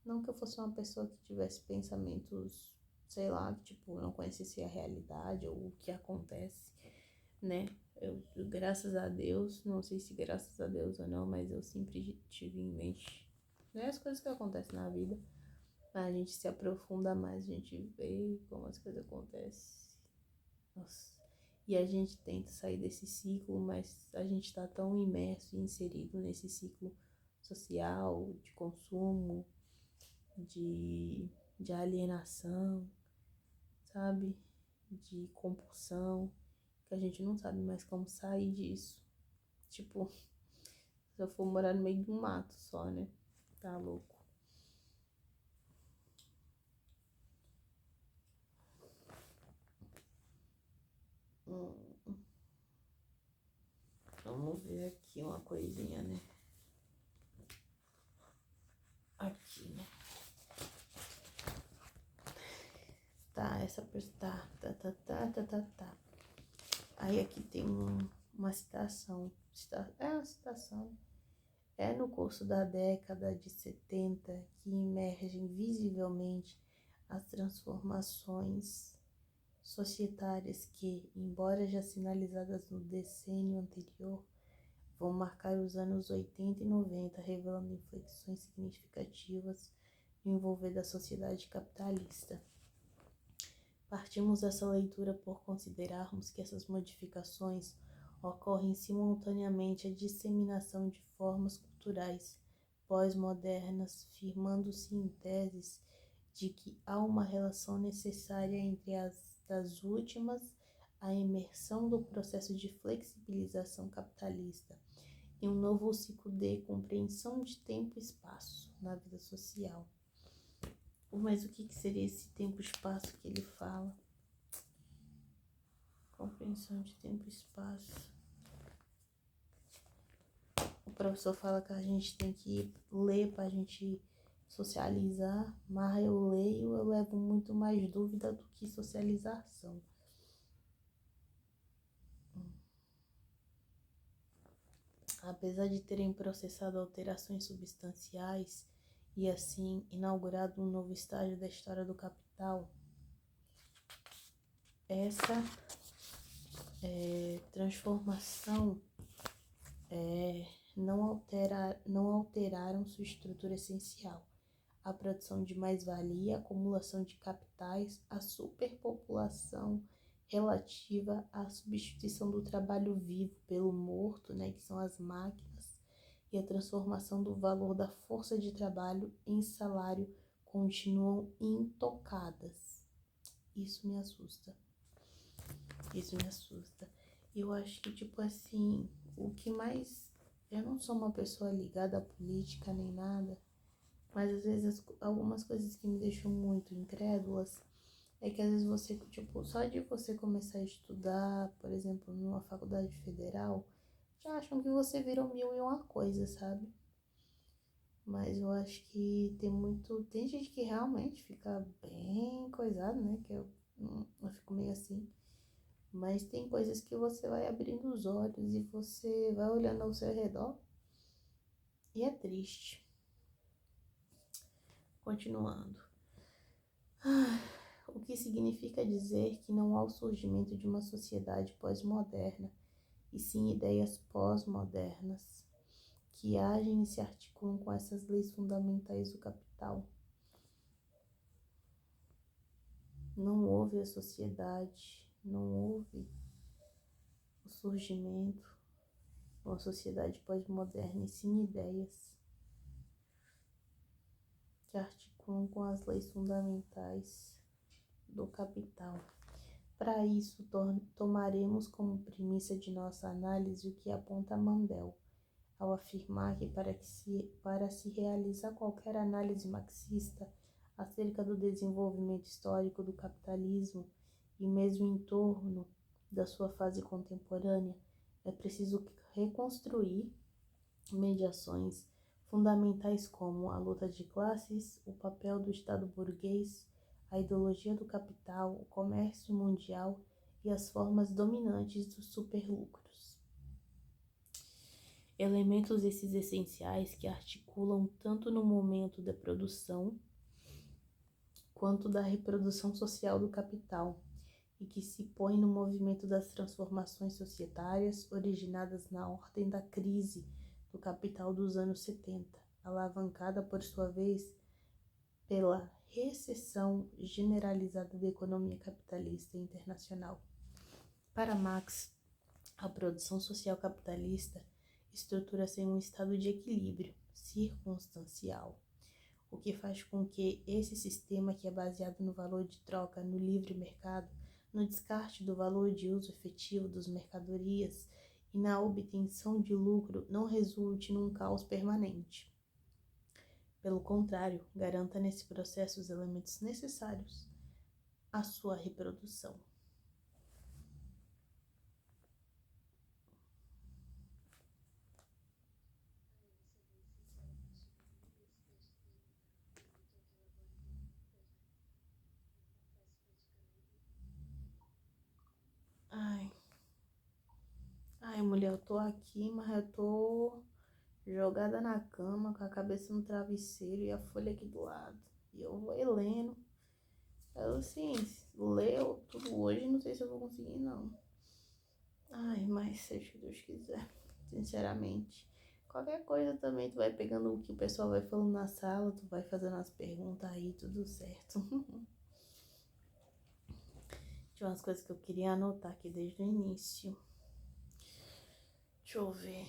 Não que eu fosse uma pessoa que tivesse pensamentos, sei lá, que tipo, não conhecesse a realidade ou o que acontece, né? Eu, graças a Deus, não sei se graças a Deus ou não, mas eu sempre tive em mente, né, as coisas que acontecem na vida. A gente se aprofunda mais, a gente vê como as coisas acontecem. Nossa. E a gente tenta sair desse ciclo, mas a gente tá tão imerso e inserido nesse ciclo social, de consumo, de alienação, sabe? De compulsão, que a gente não sabe mais como sair disso. Tipo, se eu for morar no meio de um mato só, né? Tá louco. Vamos ver aqui uma coisinha, né? Aqui, né? Tá, essa pessoa. Tá. Aí aqui tem uma citação. Uma citação. É no curso da década de 70 que emergem visivelmente as transformações societárias que, embora já sinalizadas no decênio anterior, vão marcar os anos 80 e 90, revelando inflexões significativas no envolver da sociedade capitalista. Partimos dessa leitura por considerarmos que essas modificações ocorrem simultaneamente à disseminação de formas culturais pós-modernas, firmando-se em teses de que há uma relação necessária entre as das últimas, a imersão do processo de flexibilização capitalista e um novo ciclo de compreensão de tempo e espaço na vida social. Mas o que seria esse tempo-espaço que ele fala? Compreensão de tempo e espaço. O professor fala que a gente tem que ler pra gente socializar, mas eu leio, eu levo muito mais dúvida do que socialização. Apesar de terem processado alterações substanciais e assim inaugurado um novo estágio da história do capital, essa transformação não alteraram sua estrutura essencial. A produção de mais-valia, a acumulação de capitais, a superpopulação relativa à substituição do trabalho vivo pelo morto, né, que são as máquinas, e a transformação do valor da força de trabalho em salário continuam intocadas. Isso me assusta. Isso me assusta. Eu acho que, tipo assim, o que mais... Eu não sou uma pessoa ligada à política nem nada, mas às vezes algumas coisas que me deixam muito incrédulas é que às vezes você, tipo, só de você começar a estudar, por exemplo, numa faculdade federal, já acham que você virou mil e uma coisa, sabe? Mas eu acho que tem gente que realmente fica bem coisado, né? Que eu fico meio assim. Mas tem coisas que você vai abrindo os olhos e você vai olhando ao seu redor e é triste. Continuando. O que significa dizer que não há o surgimento de uma sociedade pós-moderna, e sim ideias pós-modernas, que agem e se articulam com essas leis fundamentais do capital. Não houve a sociedade, não houve o surgimento de uma sociedade pós-moderna, e sim ideias que articulam com as leis fundamentais do capital. Para isso, tomaremos como premissa de nossa análise o que aponta Mandel, ao afirmar que para se realizar qualquer análise marxista acerca do desenvolvimento histórico do capitalismo e mesmo em torno da sua fase contemporânea, é preciso reconstruir mediações fundamentais como a luta de classes, o papel do Estado burguês, a ideologia do capital, o comércio mundial e as formas dominantes dos superlucros. Elementos esses essenciais que articulam tanto no momento da produção quanto da reprodução social do capital e que se põem no movimento das transformações societárias originadas na ordem da crise do capital dos anos 70, alavancada por sua vez pela recessão generalizada da economia capitalista internacional. Para Marx, a produção social capitalista estrutura-se em um estado de equilíbrio circunstancial, o que faz com que esse sistema, que é baseado no valor de troca no livre mercado, no descarte do valor de uso efetivo das mercadorias e na obtenção de lucro, não resulte num caos permanente. Pelo contrário, garanta nesse processo os elementos necessários à sua reprodução. Ai, mulher, eu tô aqui, mas eu tô jogada na cama, com a cabeça no travesseiro e a folha aqui do lado. E eu vou lendo. Eu, assim, leu tudo hoje, não sei se eu vou conseguir, não. Ai, mas seja o que Deus quiser, sinceramente. Qualquer coisa também, tu vai pegando o que o pessoal vai falando na sala, tu vai fazendo as perguntas aí, tudo certo. Tinha umas coisas que eu queria anotar aqui desde o início. Deixa eu ver.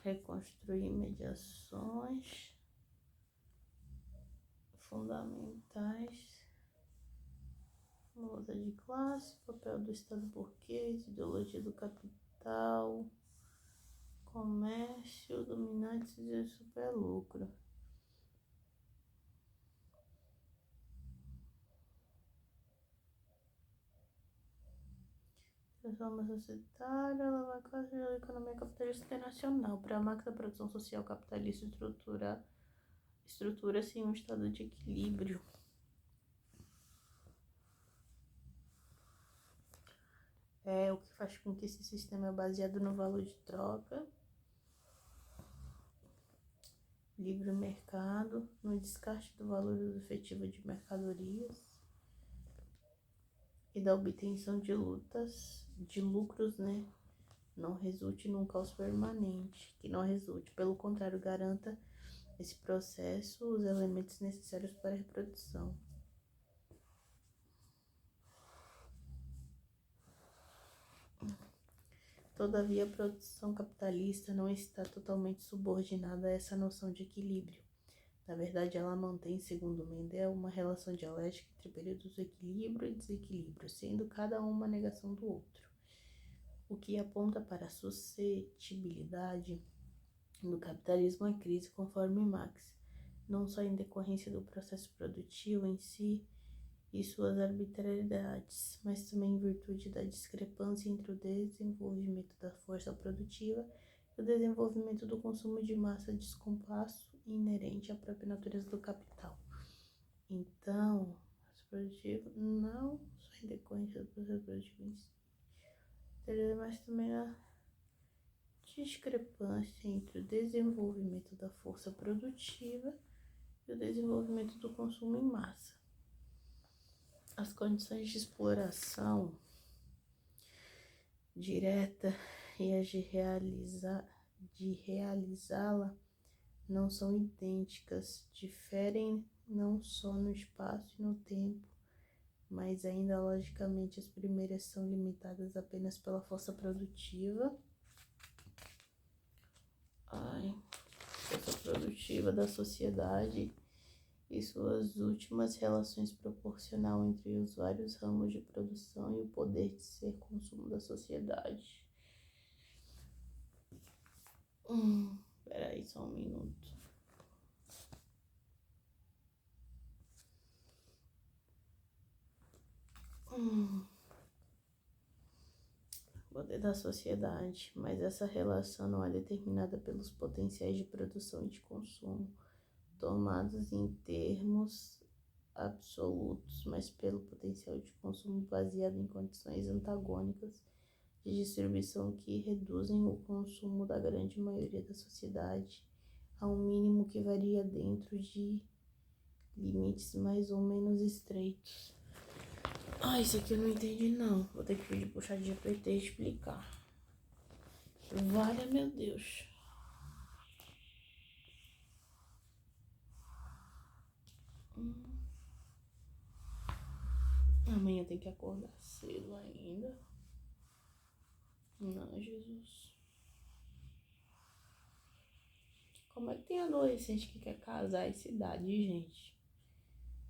Reconstruir mediações fundamentais, luta de classe, papel do Estado burguês, ideologia do capital, comércio, dominantes e superlucro. reforma societária, alavancar a economia capitalista internacional. Para a máquina da produção social capitalista estrutura-se um estado de equilíbrio. O que faz com que esse sistema é baseado no valor de troca, livre mercado, no descarte do valor efetivo de mercadorias e da obtenção de lucros, né? Não resulte num caos permanente, que não resulte, pelo contrário, garanta esse processo os elementos necessários para a reprodução. Todavia, a produção capitalista não está totalmente subordinada a essa noção de equilíbrio. Na verdade, ela mantém, segundo Mendel, uma relação dialética entre períodos de equilíbrio e desequilíbrio, sendo cada uma negação do outro, o que aponta para a suscetibilidade do capitalismo à crise, conforme Marx, não só em decorrência do processo produtivo em si e suas arbitrariedades, mas também em virtude da discrepância entre o desenvolvimento da força produtiva e o desenvolvimento do consumo de massa descompasso e inerente à própria natureza do capital. Então, o processo produtivo não só em decorrência do processo produtivo em si, mas também a discrepância entre o desenvolvimento da força produtiva e o desenvolvimento do consumo em massa. As condições de exploração direta e as de realizá-la não são idênticas, diferem não só no espaço e no tempo, mas ainda logicamente as primeiras são limitadas apenas pela força produtiva. Força produtiva da sociedade e suas últimas relações proporcional entre os vários ramos de produção e o poder de ser consumo da sociedade. Peraí, só um minuto. Poder da sociedade, mas essa relação não é determinada pelos potenciais de produção e de consumo, tomados em termos absolutos, mas pelo potencial de consumo baseado em condições antagônicas de distribuição que reduzem o consumo da grande maioria da sociedade a um mínimo que varia dentro de limites mais ou menos estreitos. Isso aqui eu não entendi não. Vou ter que pedir pro ChatGPT explicar. Vale, meu Deus. Amanhã tem que acordar cedo ainda. Não, Jesus. Como é que tem adolescente que quer casar essa idade, gente?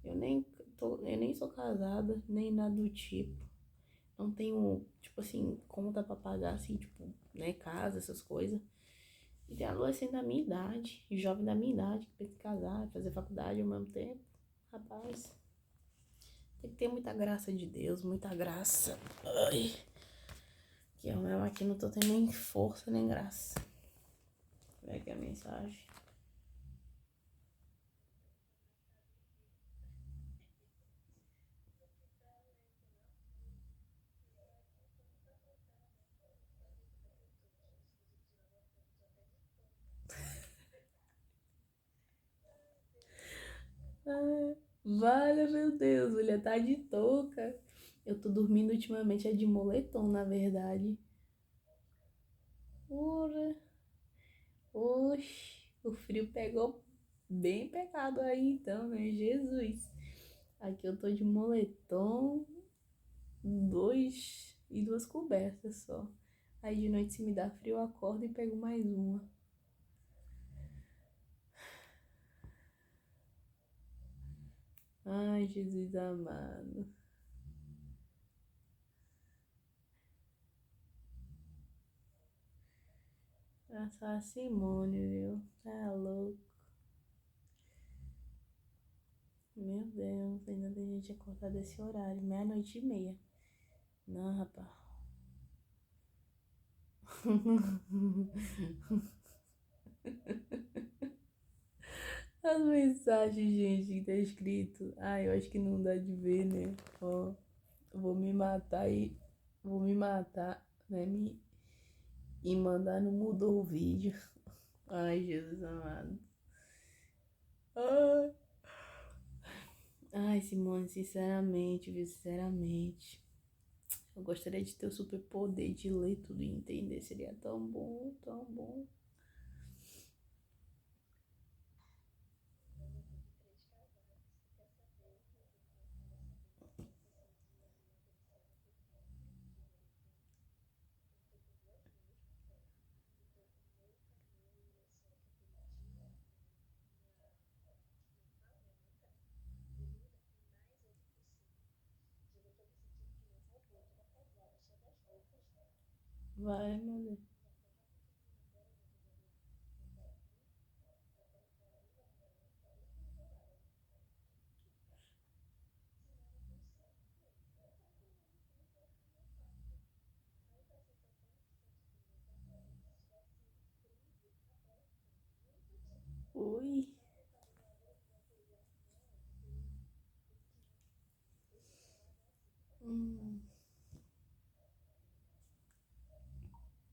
Eu nem sou casada, nem nada do tipo. Não tenho, tipo assim, conta pra pagar, assim, tipo, né, casa, essas coisas. E tem adolescente da minha idade, jovem da minha idade, que tem que casar, fazer faculdade ao mesmo tempo. Rapaz, tem que ter muita graça de Deus, muita graça. Ai, que eu mesmo aqui não tô tendo nem força, nem graça. Vê aqui a mensagem. Vale, meu Deus, mulher, tá de touca. Eu tô dormindo ultimamente, é de moletom, na verdade. Ora, oxi, o frio pegou bem pegado aí então, né? Jesus. Aqui eu tô de moletom, duas cobertas só. Aí de noite, se me dá frio, eu acordo e pego mais uma. Ai, Jesus amado. Essa Simone, viu? Tá louco. Meu Deus, ainda tem gente acordada desse horário, 00:30. Não, rapaz. As mensagens, gente, que tá escrito. Ai, eu acho que não dá de ver, né? Ó, eu vou me matar e. Vou me matar, né? E mandar não mudou o vídeo. Ai, Jesus amado. Ai, ai, Simone, sinceramente, viu? Sinceramente. Eu gostaria de ter o superpoder de ler tudo e entender. Seria tão bom, tão bom. Vai, meu Deus. Ui. Hum.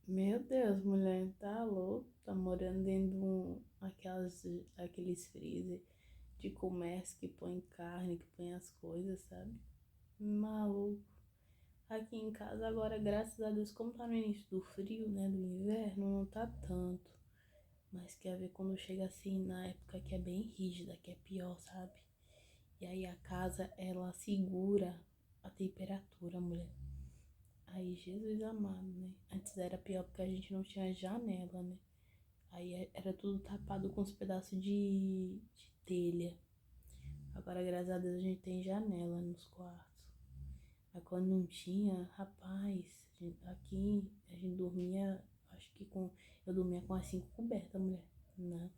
Meu Deus, mulher, tá louco? Tá morando dentro de aqueles freezer de comércio que põe carne, que põe as coisas, sabe? Maluco. Aqui em casa agora, graças a Deus, como tá no início do frio, né, do inverno, não tá tanto. Mas quer ver quando chega assim na época que é bem rígida, que é pior, sabe? E aí a casa, ela segura a temperatura, mulher. Aí, Jesus amado, né? Antes era pior porque a gente não tinha janela, né? Aí era tudo tapado com uns pedaços de telha. Agora, graças a Deus, a gente tem janela nos quartos. Mas quando não tinha, rapaz, aqui a gente dormia, acho que com. Eu dormia com as 5 cobertas, mulher. Né?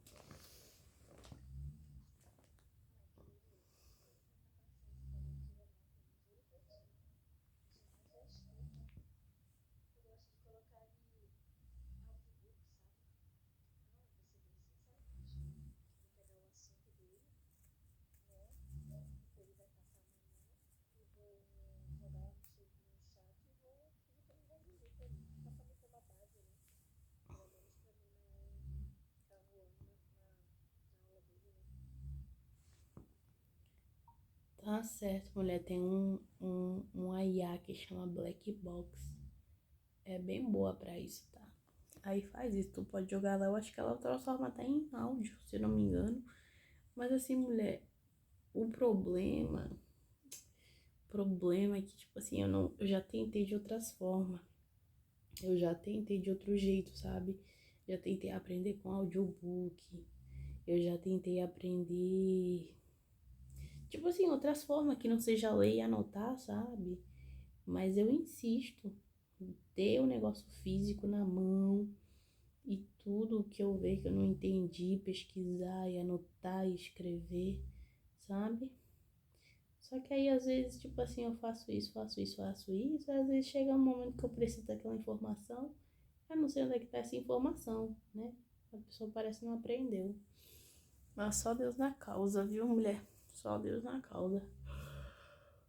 Tá certo, mulher. Tem uma IA que chama Black Box. É bem boa pra isso, tá? Aí faz isso, tu pode jogar lá. Eu acho que ela transforma até em áudio, se eu não me engano. Mas assim, mulher, o problema é que, tipo assim, eu já tentei de outras formas. Eu já tentei de outro jeito, sabe? Já tentei aprender com audiobook. Eu já tentei aprender, tipo assim, outras formas que não seja ler e anotar, sabe? Mas eu insisto, ter o negócio físico na mão e tudo que eu ver que eu não entendi, pesquisar e anotar e escrever, sabe? Só que aí às vezes, tipo assim, eu faço isso, às vezes chega um momento que eu preciso daquela informação, eu não sei onde é que tá essa informação, né? A pessoa parece que não aprendeu. Mas só Deus na causa, viu, mulher? Só Deus na causa.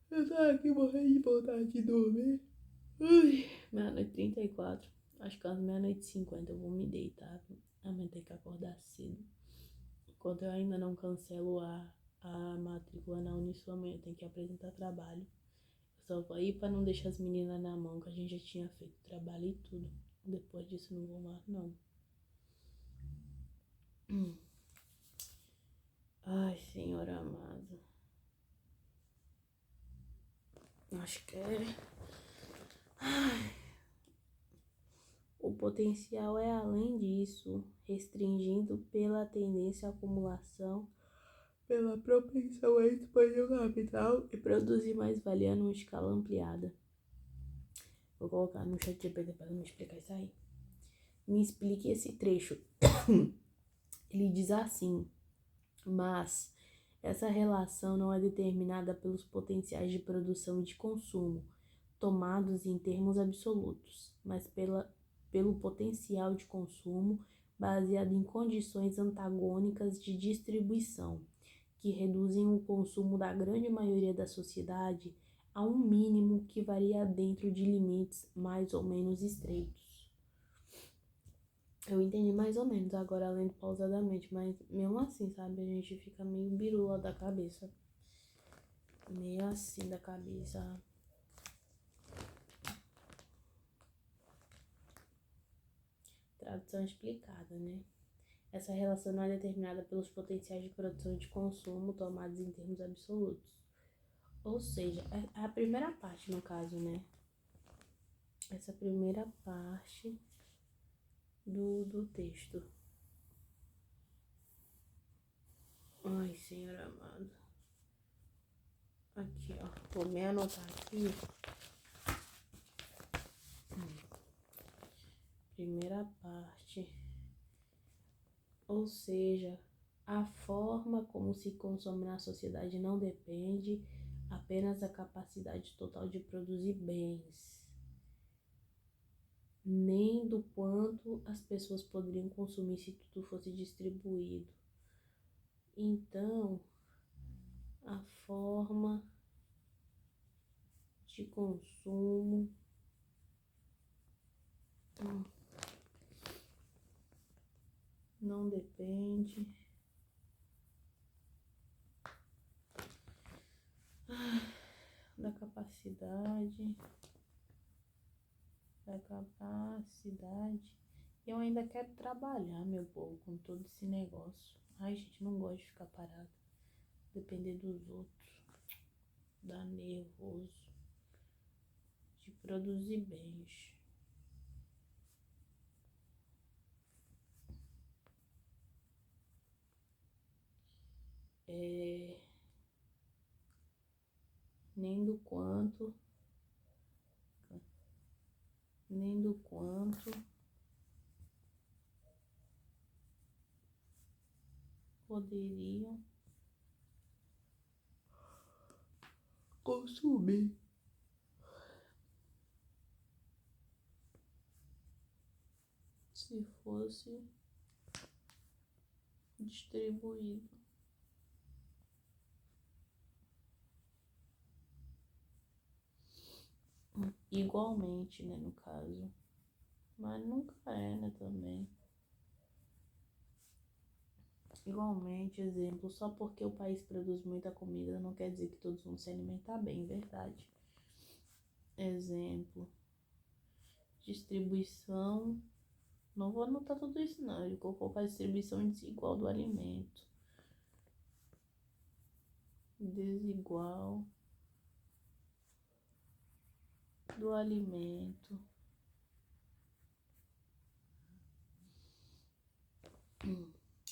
Eu tô aqui morrendo de vontade de dormir. Ui, meia-noite 34. Acho que às meia-noite 50 eu vou me deitar. Amanhã tem que acordar cedo. Enquanto eu ainda não cancelo a matrícula na Unisul, amanhã tem que apresentar trabalho. Eu só vou ir pra não deixar as meninas na mão, que a gente já tinha feito trabalho e tudo. Depois disso não vou mais, não. Ai, Senhor amado. Acho que é. O potencial é além disso, restringindo pela tendência à acumulação, pela propensão a expandir o capital e produzir mais-valia numa escala ampliada. Vou colocar no chat GPT para me explicar isso aí. Me explique esse trecho. Ele diz assim, mas essa relação não é determinada pelos potenciais de produção e de consumo, tomados em termos absolutos, mas pela pelo potencial de consumo baseado em condições antagônicas de distribuição, que reduzem o consumo da grande maioria da sociedade a um mínimo que varia dentro de limites mais ou menos estreitos. Eu entendi mais ou menos, agora lendo pausadamente, mas mesmo assim, sabe, a gente fica meio birula da cabeça. Meio assim da cabeça. Tradução explicada, né? Essa relação não é determinada pelos potenciais de produção e de consumo tomados em termos absolutos. Ou seja, a primeira parte, no caso, né? Essa primeira parte do texto. Ai, Senhor amado. Aqui, ó. Vou me anotar aqui. Primeira parte. Ou seja, a forma como se consome na sociedade não depende apenas da capacidade total de produzir bens, nem do quanto as pessoas poderiam consumir se tudo fosse distribuído. Então, a forma de consumo não depende da capacidade. Eu ainda quero trabalhar, meu povo, com todo esse negócio. Ai, gente, não gosto de ficar parado. Depender dos outros. Dá nervoso. De produzir bens. Nem do quanto poderiam consumir se fosse distribuído. Igualmente, né, no caso. Mas nunca é, né, também. Igualmente, exemplo, só porque o país produz muita comida não quer dizer que todos vão se alimentar bem, verdade. Exemplo, distribuição, não vou anotar tudo isso não, ele colocou para distribuição desigual do alimento. Desigual do alimento.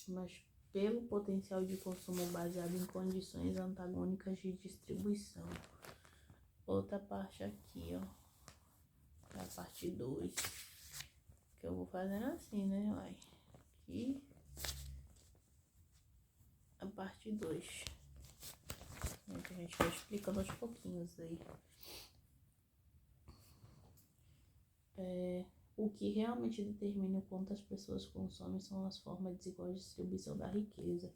Mas pelo potencial de consumo baseado em condições antagônicas de distribuição. Outra parte aqui, ó. É a parte 2. Que eu vou fazendo assim, né? Vai. Aqui. A parte 2. Que a gente vai explicando aos pouquinhos aí. O que realmente determina o quanto as pessoas consomem são as formas desiguais de distribuição da riqueza.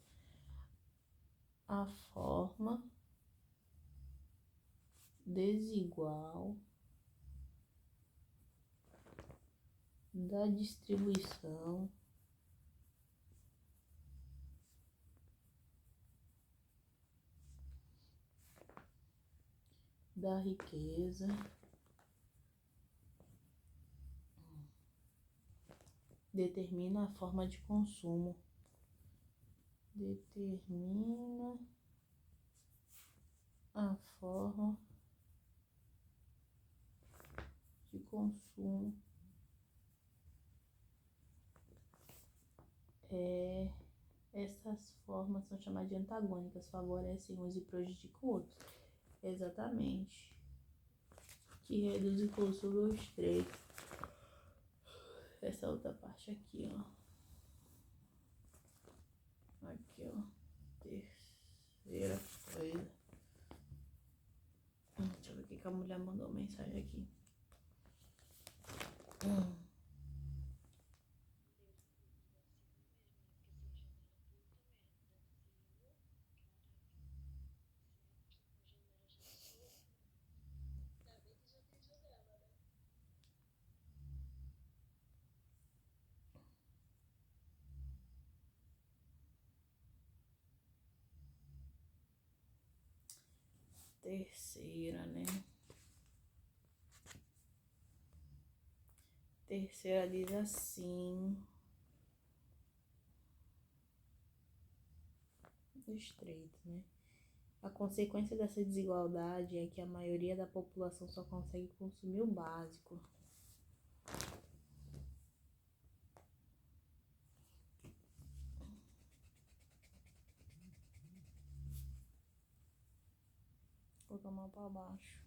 A forma desigual da distribuição da riqueza determina a forma de consumo. Determina a forma de consumo. Essas formas são chamadas de antagônicas, favorecem uns e prejudicam outros. Exatamente. Que reduz o consumo ao estreito. Essa outra parte aqui, ó. Aqui, ó. Terceira coisa. Deixa eu ver o que a mulher mandou mensagem aqui. terceira, né? Terceira diz assim. Estreito, né? A consequência dessa desigualdade é que a maioria da população só consegue consumir o básico. Vou colocar mal para baixo.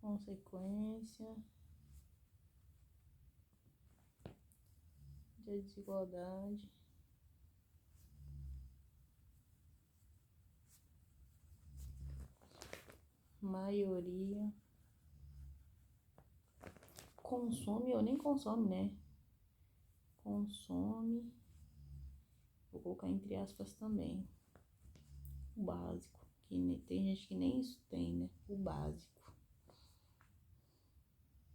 Consequência da desigualdade maioria consome ou nem consome, né? Consome, vou colocar entre aspas também, o básico, que tem gente que nem isso tem, né? O básico.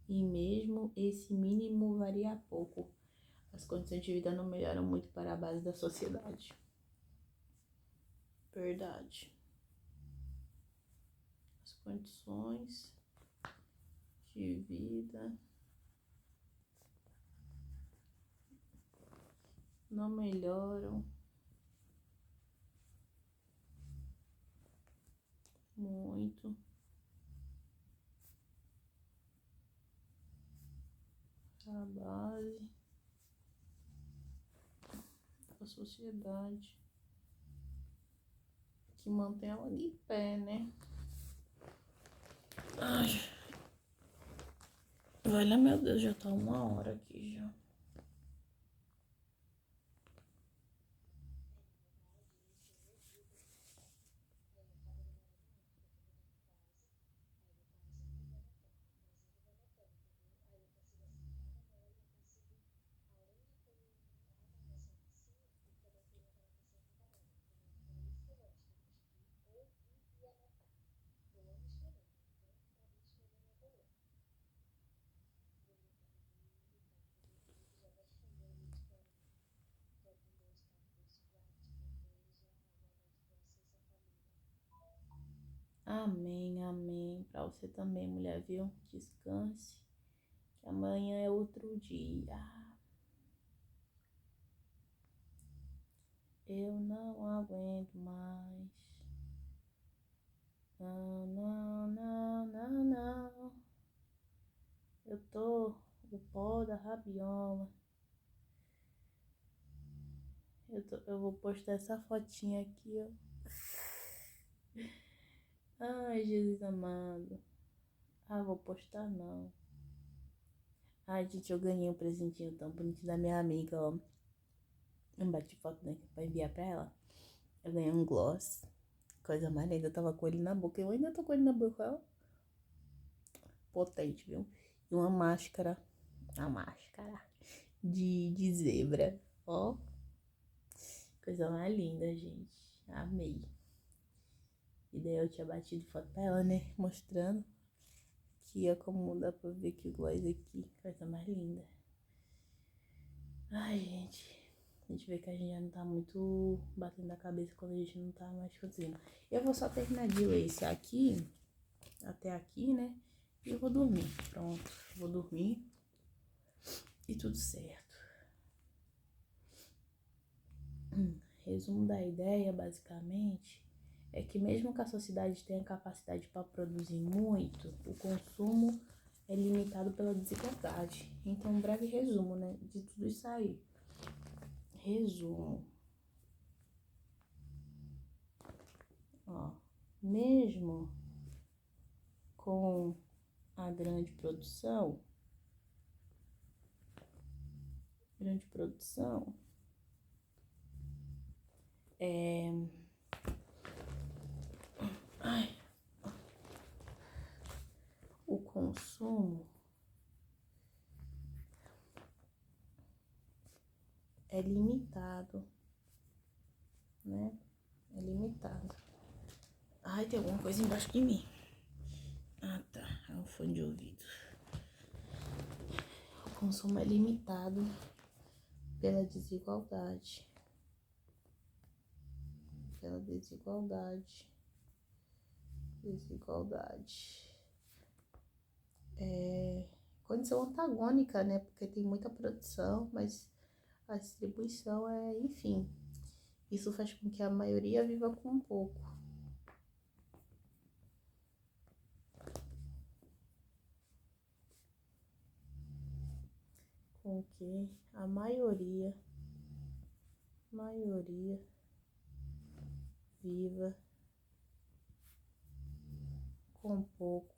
E mesmo esse mínimo varia pouco. As condições de vida não melhoram muito para a base da sociedade. Verdade. As condições de vida não melhoram muito a base da sociedade que mantém ela de pé, né? Ai, olha, meu Deus, já tá 1 hora aqui já. Amém, amém. Pra você também, mulher, viu? Descanse, que amanhã é outro dia. Eu não aguento mais. Não, não, não, não, não. Eu tô o pó da rabiola. Eu vou postar essa fotinha aqui, ó. Ai, Jesus amado. Ah, vou postar não. Ai, gente, eu ganhei um presentinho tão bonito da minha amiga, ó. Eu bati foto, né, pra enviar pra ela. Eu ganhei um gloss. Coisa mais linda. Eu tava com ele na boca. Eu ainda tô com ele na boca, ó. Potente, viu? E uma máscara. Uma máscara de zebra. Ó. Coisa mais linda, gente. Amei. E daí eu tinha batido foto pra ela, né? Mostrando. Que é como dá pra ver que o gloss aqui. Coisa mais linda. Ai, gente. A gente vê que a gente já não tá muito batendo a cabeça quando a gente não tá mais fazendo. Eu vou só terminar de ler esse aqui. Até aqui, né? E eu vou dormir. Pronto. Vou dormir. E tudo certo. Resumo da ideia, basicamente, é que mesmo que a sociedade tenha capacidade para produzir muito, o consumo é limitado pela desigualdade. Então, um breve resumo, né, de tudo isso aí. Resumo. Ó, mesmo com a grande produção, o consumo é limitado, né? É limitado. Ai, tem alguma coisa embaixo de mim. Ah, tá. É um fone de ouvido. O consumo é limitado pela desigualdade. Pela desigualdade Desigualdade. Condição antagônica, né? Porque tem muita produção, mas a distribuição enfim. Isso faz com que a maioria viva com pouco. Com que a maioria viva com pouco.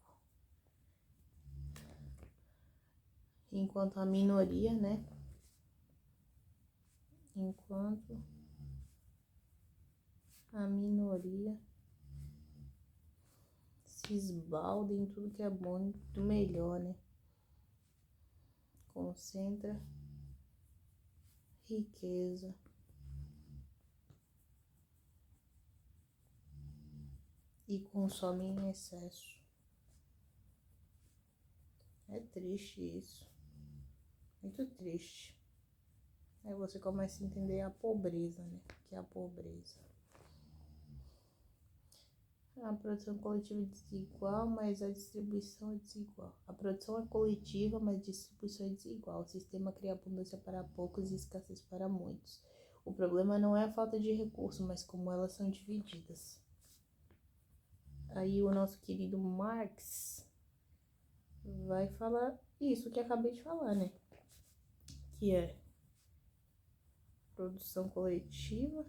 Enquanto a minoria, né? Enquanto a minoria se esbalda em tudo que é bom e do melhor, né? Concentra riqueza e consome em excesso. É triste isso. Muito triste. Aí você começa a entender a pobreza, né? Que é a pobreza. A produção coletiva é desigual, mas a distribuição é desigual. A produção é coletiva, mas a distribuição é desigual. O sistema cria abundância para poucos e escassez para muitos. O problema não é a falta de recursos, mas como elas são divididas. Aí o nosso querido Marx vai falar isso que eu acabei de falar, né? Que é produção coletiva,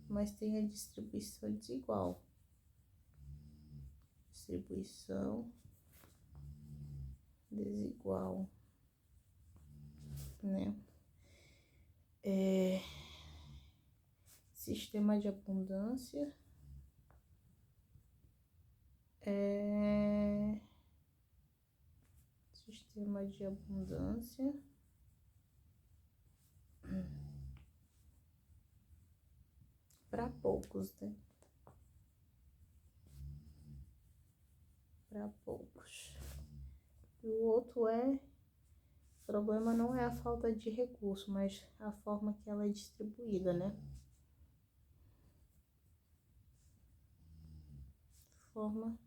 mas tem a distribuição desigual. Distribuição desigual, né? Sistema de abundância para poucos, né? Para poucos. E o outro o problema não é a falta de recurso, mas a forma que ela é distribuída, né? Forma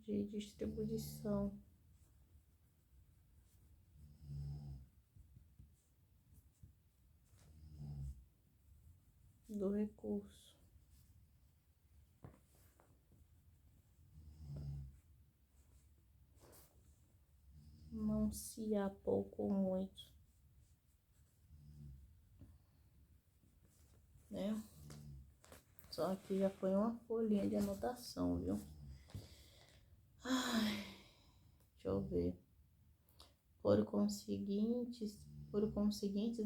de distribuição do recurso. Não se há pouco ou muito, né? Só que já foi uma folhinha de anotação, viu? Ai, deixa eu ver. Por conseguintes,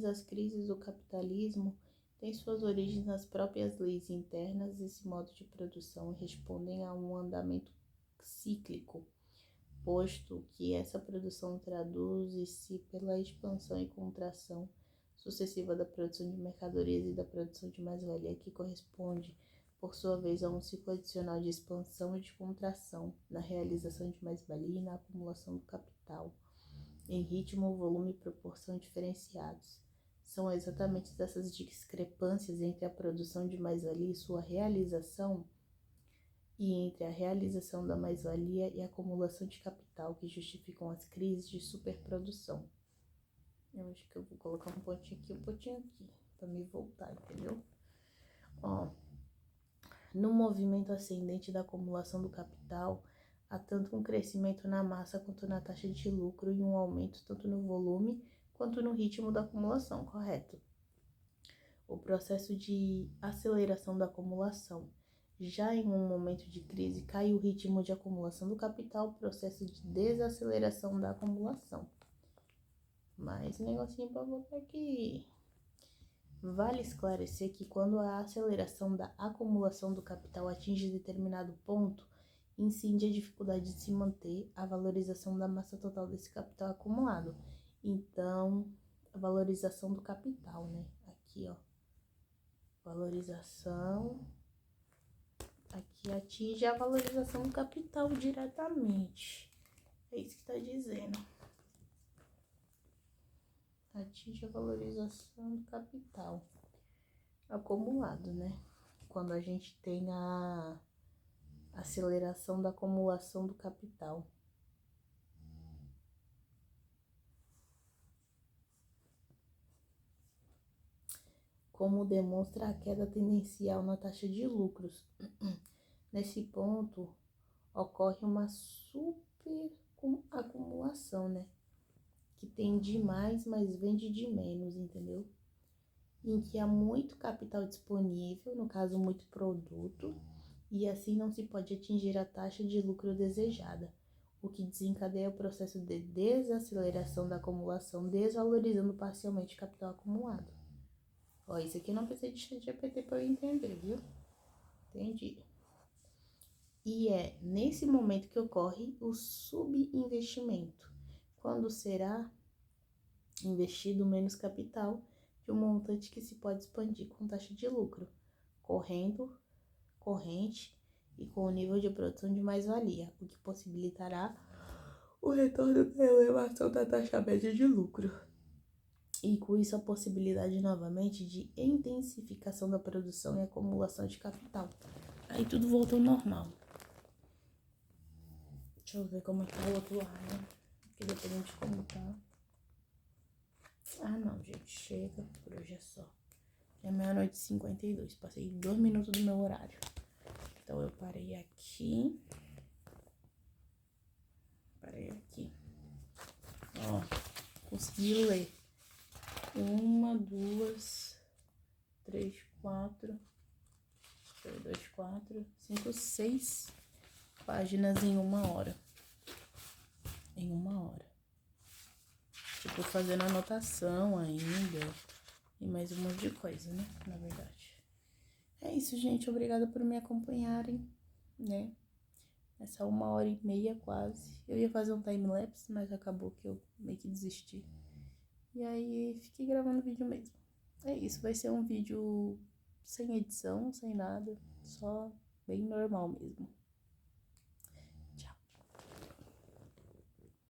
as crises do capitalismo têm suas origens nas próprias leis internas. Esse modo de produção respondem a um andamento cíclico, posto que essa produção traduz-se pela expansão e contração sucessiva da produção de mercadorias e da produção de mais-valia, que corresponde, por sua vez, a um ciclo adicional de expansão e de contração na realização de mais-valia e na acumulação do capital, em ritmo, volume e proporção diferenciados. São exatamente dessas discrepâncias entre a produção de mais-valia e sua realização, e entre a realização da mais-valia e a acumulação de capital, que justificam as crises de superprodução. Eu acho que eu vou colocar um pontinho aqui, para me voltar, entendeu? No movimento ascendente da acumulação do capital, há tanto um crescimento na massa quanto na taxa de lucro e um aumento tanto no volume quanto no ritmo da acumulação, correto? O processo de aceleração da acumulação. Já em um momento de crise, cai o ritmo de acumulação do capital, processo de desaceleração da acumulação. Mais um negocinho para botar aqui. Vale esclarecer que quando a aceleração da acumulação do capital atinge determinado ponto, incide a dificuldade de se manter a valorização da massa total desse capital acumulado. Então, a valorização do capital, né? Aqui, ó. Valorização. Aqui atinge a valorização do capital diretamente. É isso que está dizendo. Atinge a valorização do capital. acumulado, né? Quando a gente tem a aceleração da acumulação do capital. Como demonstra a queda tendencial na taxa de lucros. Nesse ponto, ocorre uma super acumulação, né? Que tem de mais, mas vende de menos, entendeu? Em que há muito capital disponível, no caso, muito produto, e assim não se pode atingir a taxa de lucro desejada, o que desencadeia o processo de desaceleração da acumulação, desvalorizando parcialmente o capital acumulado. Ó, isso aqui eu não precisei de ChatGPT para eu entender, viu? Entendi. E é nesse momento que ocorre o subinvestimento, quando será investido menos capital de um montante que se pode expandir com taxa de lucro, corrente e com o nível de produção de mais-valia, o que possibilitará o retorno da elevação da taxa média de lucro. E com isso a possibilidade novamente de intensificação da produção e acumulação de capital. Aí tudo voltou ao normal. Deixa eu ver como é que tá o outro lado, porque dependendo de como tá. Ah não, gente, chega, por hoje é só. É 00:52, passei 2 minutos do meu horário. Então eu parei aqui. Ó, consegui ler. 1, 2, 3, 4, 2, 4, 5, 6 páginas em 1 hora. Em 1 hora. Tipo, fazendo anotação ainda. E mais um monte de coisa, né? Na verdade. É isso, gente. Obrigada por me acompanharem, né? Essa 1h30 quase. Eu ia fazer um time-lapse, mas acabou que eu meio que desisti. E aí, fiquei gravando vídeo mesmo. É isso, vai ser um vídeo sem edição, sem nada. Só bem normal mesmo.